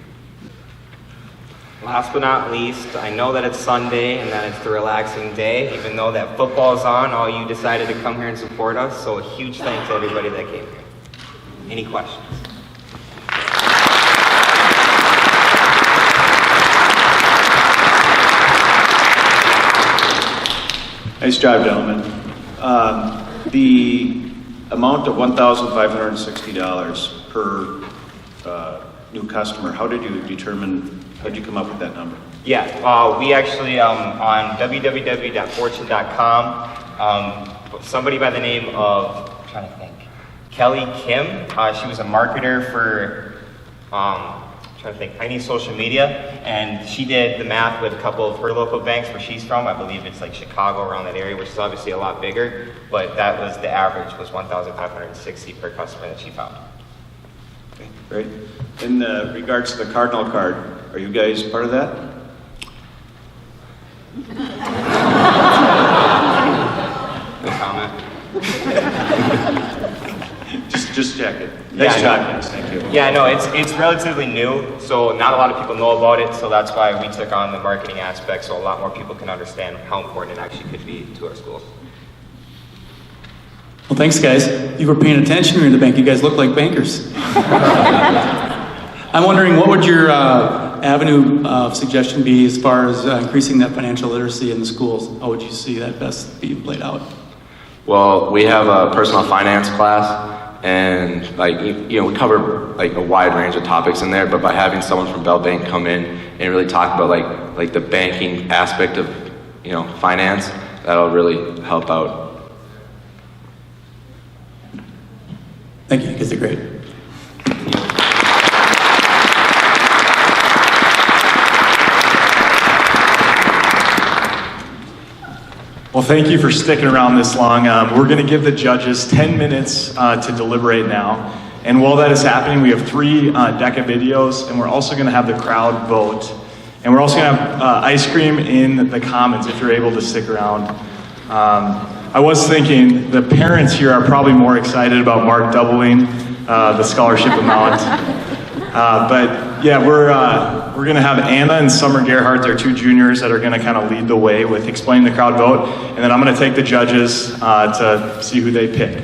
H: Last but not least, I know that it's Sunday and that it's the relaxing day, even though that football's on, all you decided to come here and support us, so a huge thanks to everybody that came here. Any questions?
K: Nice job, gentlemen. The amount of $1,560 per new customer, how did you come up with that number?
H: Yeah, we actually, on www.fortune.com, somebody by the name of, I'm trying to think, Kelly Kim, she was a marketer for, any social media, and she did the math with a couple of her local banks where she's from. I believe it's like Chicago, around that area, which is obviously a lot bigger, but that was the average, was $1,560 per customer that she found.
K: Okay, great. In regards to the Cardinal card, are you guys part of that?
H: No comment.
K: Just check it. Nice job, guys. Thank you.
H: Yeah, no, it's relatively new, so not a lot of people know about it, so that's why we took on the marketing aspect, so a lot more people can understand how important it actually could be to our schools.
L: Well, thanks, guys. You were paying attention when you were in the bank. You guys look like bankers. I'm wondering, what would your avenue of suggestion be as far as increasing that financial literacy in the schools? How would you see that best be played out?
W: Well, we have a personal finance class, and we cover like a wide range of topics in there. But by having someone from Bell Bank come in and really talk about like the banking aspect of finance, that'll really help out.
L: Thank you. You guys are great.
A: Well, thank you for sticking around this long. We're going to give the judges 10 minutes to deliberate now. And while that is happening, we have 3 DECA videos, and we're also going to have the crowd vote. And we're also going to have ice cream in the commons if you're able to stick around. I was thinking the parents here are probably more excited about Mark doubling the scholarship amount. But yeah, we're going to have Anna and Summer Gerhardt, they're 2 juniors that are going to kind of lead the way with explaining the crowd vote. And then I'm going to take the judges to see who they pick.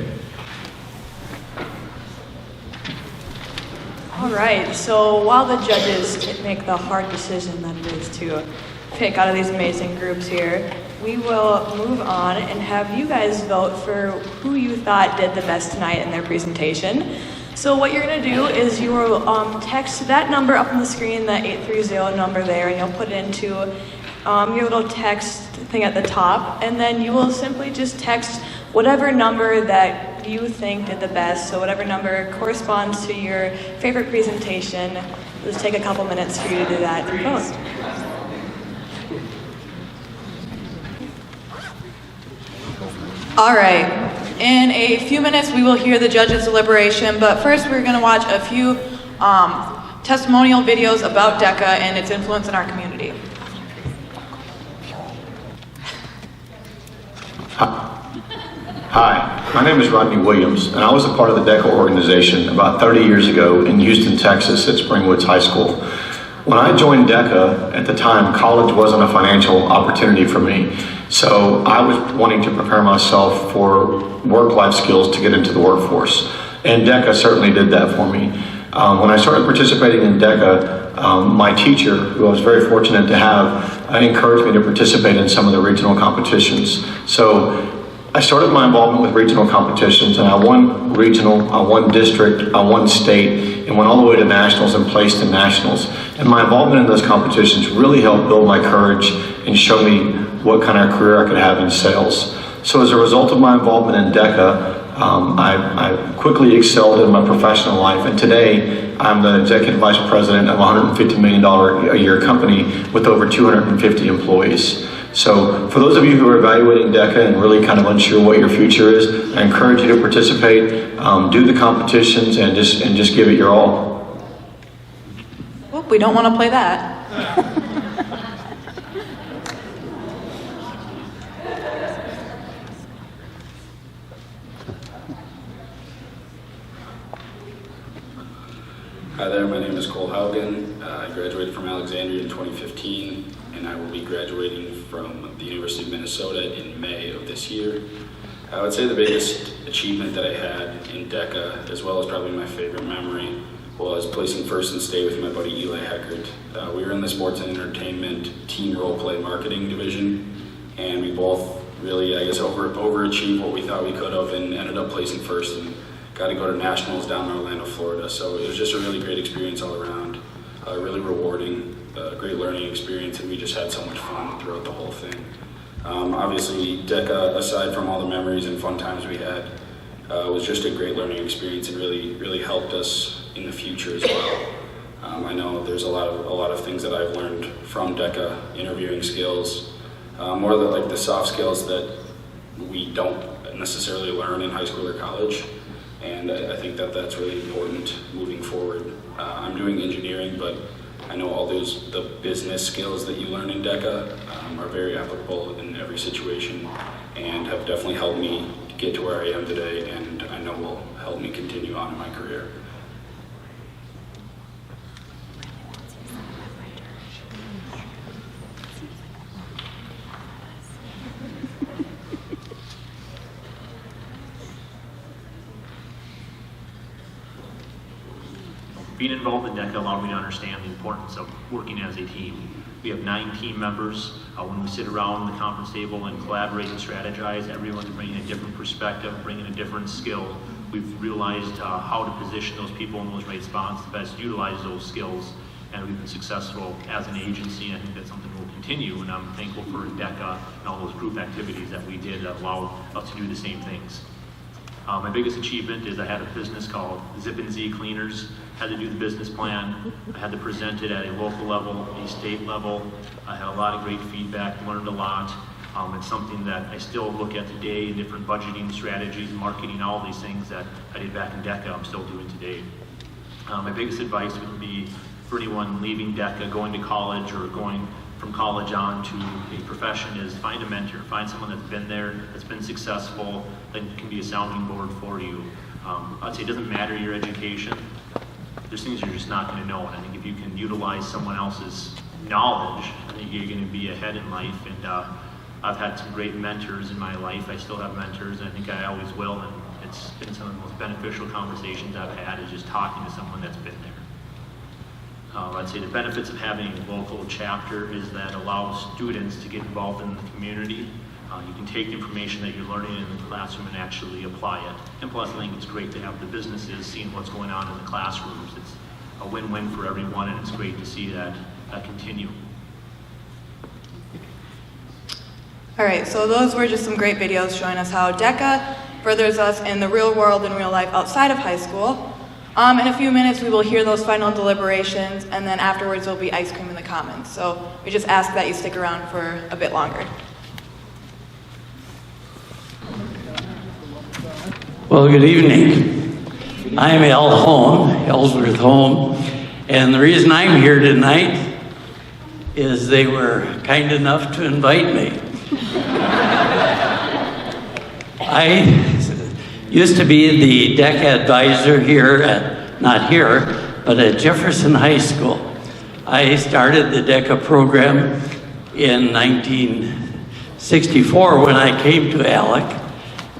M: All right, so while the judges make the hard decision that it is to pick out of these amazing groups here, we will move on and have you guys vote for who you thought did the best tonight in their presentation. So what you're going to do is you will text that number up on the screen, that 830 number there, and you'll put it into your little text thing at the top, and then you will simply just text whatever number that you think did the best, so whatever number corresponds to your favorite presentation. It'll just take a couple minutes for you to do that and vote.
X: All right. In a few minutes, we will hear the judges' deliberation, but first we're going to watch a few testimonial videos about DECA and its influence in our community.
Y: Hi, my name is Rodney Williams, and I was a part of the DECA organization about 30 years ago in Houston, Texas at Springwoods High School. When I joined DECA, at the time, college wasn't a financial opportunity for me. So I was wanting to prepare myself for work-life skills to get into the workforce. And DECA certainly did that for me. When I started participating in DECA, my teacher, who I was very fortunate to have, encouraged me to participate in some of the regional competitions. So I started my involvement with regional competitions, and I won regional, I won district, I won state, and went all the way to nationals and placed in nationals. And my involvement in those competitions really helped build my courage and show me what kind of career I could have in sales. So as a result of my involvement in DECA, I quickly excelled in my professional life, and today I'm the executive vice president of a $150 million a year company with over 250 employees. So for those of you who are evaluating DECA and really kind of unsure what your future is, I encourage you to participate, do the competitions, and just give it your all.
X: Oop, we don't want to play that.
E: Hi there, my name is Cole Haugen. I graduated from Alexandria in 2015, and I will be graduating from the University of Minnesota in May of this year. I would say the biggest achievement that I had in DECA, as well as probably my favorite memory, was placing first in state with my buddy Eli Heckert. We were in the sports and entertainment team role play marketing division, and we both really, I guess, overachieved what we thought we could have and ended up placing first and got to go to nationals down in Orlando, Florida. So it was just a really great experience all around, really rewarding, great learning experience, and we just had so much fun throughout the whole thing. Obviously, DECA, aside from all the memories and fun times we had, was just a great learning experience and really helped us in the future as well. I know there's a lot of things that I've learned from DECA, interviewing skills, more like the soft skills that we don't necessarily learn in high school or college, and I think that that's really important moving forward. I'm doing engineering, but I know all the business skills that you learn in DECA are very applicable in every situation and have definitely helped me get to where I am today, and I know will help me continue on in my career.
O: Being involved in DECA allowed me to understand the importance of working as a team. We have 9 team members. When we sit around the conference table and collaborate and strategize, everyone's bringing a different perspective, bringing a different skill. We've realized how to position those people in those right spots to best utilize those skills, and we've been successful as an agency, and I think that's something we'll continue, and I'm thankful for DECA and all those group activities that we did that allow us to do the same things. My biggest achievement is I had a business called Zip and Z Cleaners. Had to do the business plan. I had to present it at a local level, a state level. I had a lot of great feedback, learned a lot. It's something that I still look at today in different budgeting strategies, marketing, all these things that I did back in DECA I'm still doing today. My biggest advice would be for anyone leaving DECA, going to college or going from college on to a profession is find a mentor, find someone that's been there, that's been successful, that can be a sounding board for you. I'd say it doesn't matter your education. There's things you're just not going to know, and I think if you can utilize someone else's knowledge, I think you're going to be ahead in life. And I've had some great mentors in my life. I still have mentors, and I think I always will, and it's been some of the most beneficial conversations I've had is just talking to someone that's been there. I'd say the benefits of having a local chapter is that allows students to get involved in the community. You can take the information that you're learning in the classroom and actually apply it. And plus, I think it's great to have the businesses seeing what's going on in the classrooms. It's a win-win for everyone, and it's great to see that continue.
X: All right, so those were just some great videos showing us how DECA furthers us in the real world and real life outside of high school. In a few minutes, we will hear those final deliberations, and then afterwards, there'll be ice cream in the commons. So we just ask that you stick around for a bit longer.
P: Well, good evening. I'm Al Home, Ellsworth Home, and the reason I'm here tonight is they were kind enough to invite me. I used to be the DECA advisor not here, but at Jefferson High School. I started the DECA program in 1964 when I came to ALEC,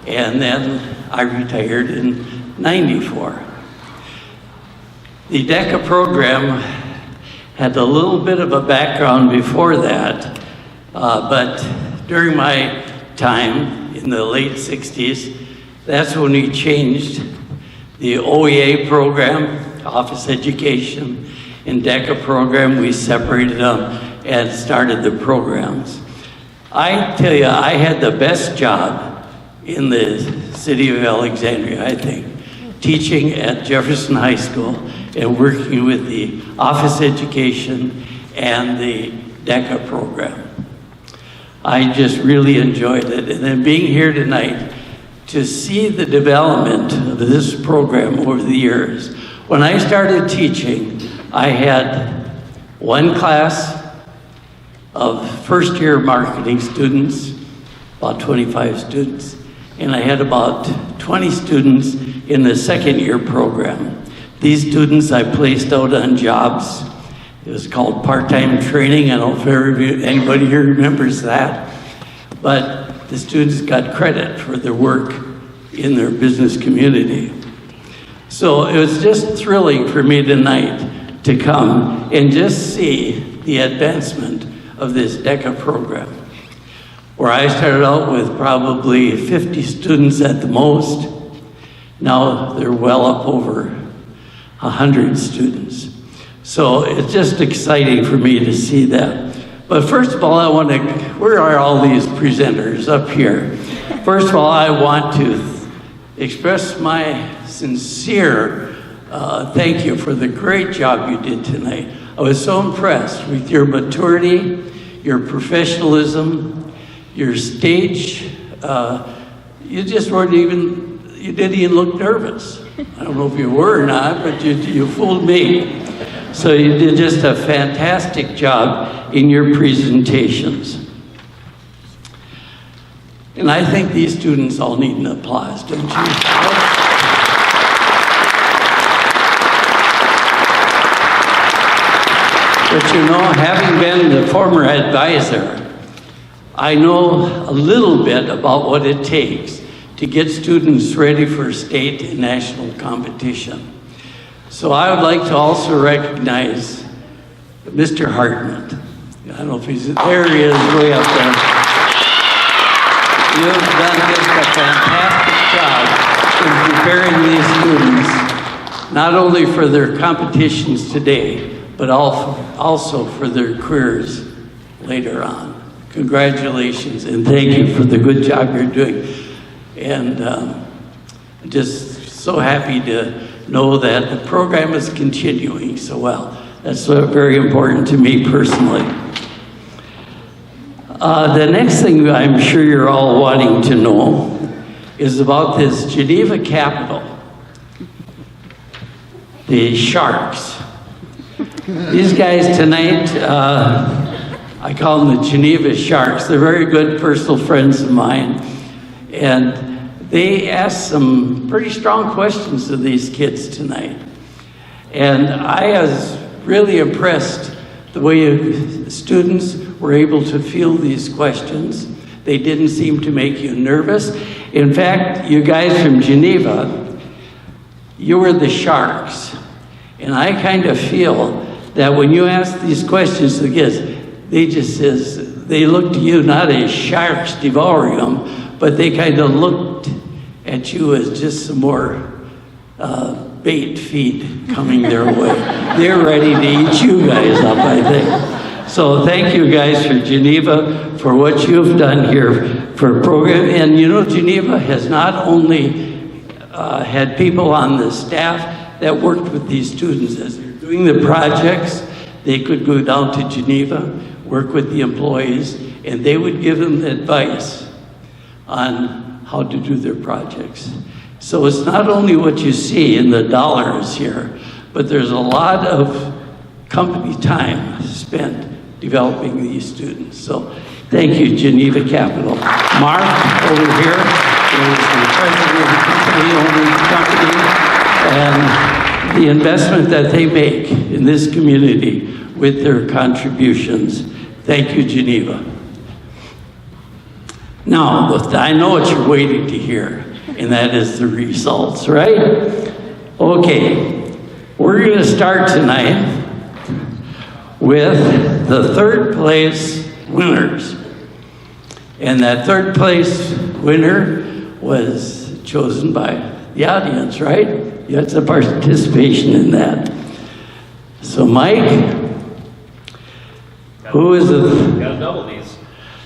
P: and then I retired in 94. The DECA program had a little bit of a background before that, but during my time in the late 60s, that's when we changed the OEA program, Office Education, and DECA program. We separated them and started the programs. I tell you, I had the best job in the city of Alexandria, I think, teaching at Jefferson High School and working with the Office Education and the DECA program. I just really enjoyed it. And then being here tonight to see the development of this program over the years. When I started teaching, I had one class of first-year marketing students, about 25 students, and I had about 20 students in the second-year program. These students I placed out on jobs. It was called part-time training. I don't know if anybody here remembers that. But the students got credit for their work in their business community. So it was just thrilling for me tonight to come and just see the advancement of this DECA program, where I started out with probably 50 students at the most. Now they're well up over 100 students. So it's just exciting for me to see that. But first of all, where are all these presenters up here? First of all, I want to express my sincere thank you for the great job you did tonight. I was so impressed with your maturity, your professionalism, your stage. You just weren't even, you didn't even look nervous. I don't know if you were or not, but you fooled me. So you did just a fantastic job in your presentations. And I think these students all need an applause, don't you? But you know, having been the former advisor, I know a little bit about what it takes to get students ready for state and national competition. So I would like to also recognize Mr. Hartman. I don't know if he's, there he is, way up there. You've done just a fantastic job in preparing these students, not only for their competitions today, but also for their careers later on. Congratulations, and thank you for the good job you're doing. And just so happy to know that the program is continuing so well. That's very important to me personally. The next thing I'm sure you're all wanting to know is about this Geneva Capital, the Sharks. These guys tonight, I call them the Geneva Sharks. They're very good personal friends of mine. And they asked some pretty strong questions to these kids tonight. And I was really impressed the way students were able to field these questions. They didn't seem to make you nervous. In fact, you guys from Geneva, you were the Sharks. And I kind of feel that when you ask these questions to the kids, they look to you not as sharks devouring them, but they kind of looked at you as just some more bait feed coming their way. They're ready to eat you guys up, I think. So thank you guys for Geneva, for what you've done here for a program. And you know, Geneva has not only had people on the staff that worked with these students as they're doing the projects. They could go down to Geneva, work with the employees, and they would give them advice on how to do their projects. So it's not only what you see in the dollars here, but there's a lot of company time spent developing these students. So thank you, Geneva Capital. Mark, over here, is the president of the company, owner of the company, and the investment that they make in this community with their contributions. Thank you, Geneva. Now, I know what you're waiting to hear, and that is the results, right? Okay, we're going to start tonight with the third place winners. And that third place winner was chosen by the audience, right? You had some participation in that. So Mike, who is it?
I: Gotta double these.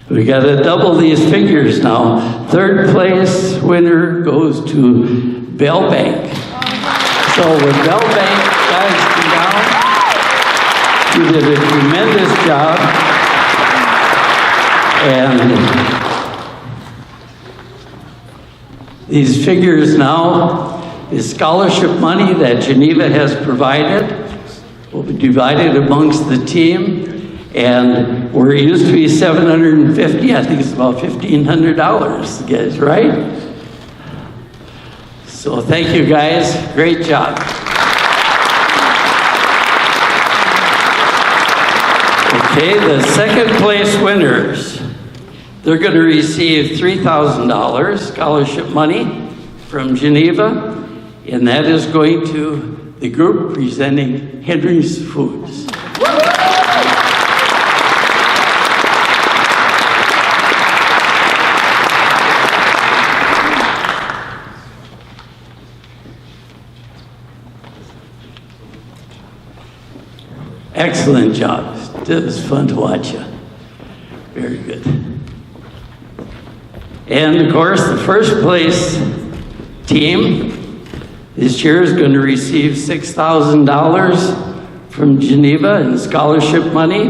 P: We got to double these figures now. Third place winner goes to Bell Bank. So with Bell Bank, guys, come down. You did a tremendous job. And these figures now is scholarship money that Geneva has provided. Will be divided amongst the team. And where it used to be $750, I think it's about $1,500, guys, right? So thank you, guys. Great job. Okay, the second place winners, they're going to receive $3,000 scholarship money from Geneva, and that is going to the group presenting Henry's Foods. Excellent job. It was fun to watch you. Very good. And of course, the first place team this year is going to receive $6,000 from Geneva in scholarship money.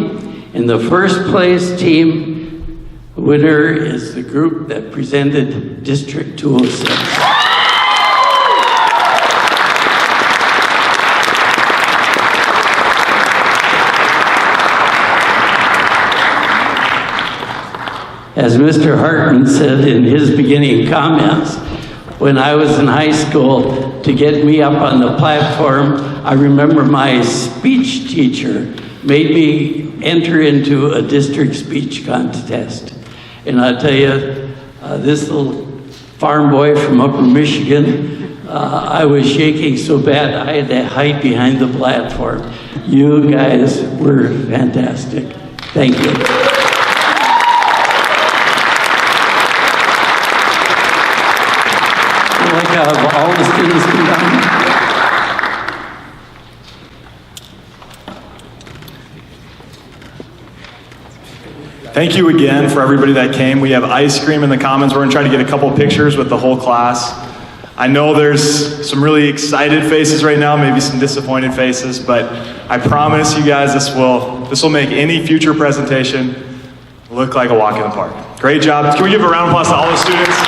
P: And the first place team winner is the group that presented District 206. As Mr. Hartman said in his beginning comments, when I was in high school, to get me up on the platform, I remember my speech teacher made me enter into a district speech contest. And I'll tell you, this little farm boy from Upper Michigan, I was shaking so bad I had to hide behind the platform. You guys were fantastic. Thank you. All the students come down.
A: Thank you again for everybody that came. We have ice cream in the commons. We're going to try to get a couple of pictures with the whole class. I know there's some really excited faces right now, maybe some disappointed faces, but I promise you guys this will make any future presentation look like a walk in the park. Great job. Can we give a round of applause to all the students?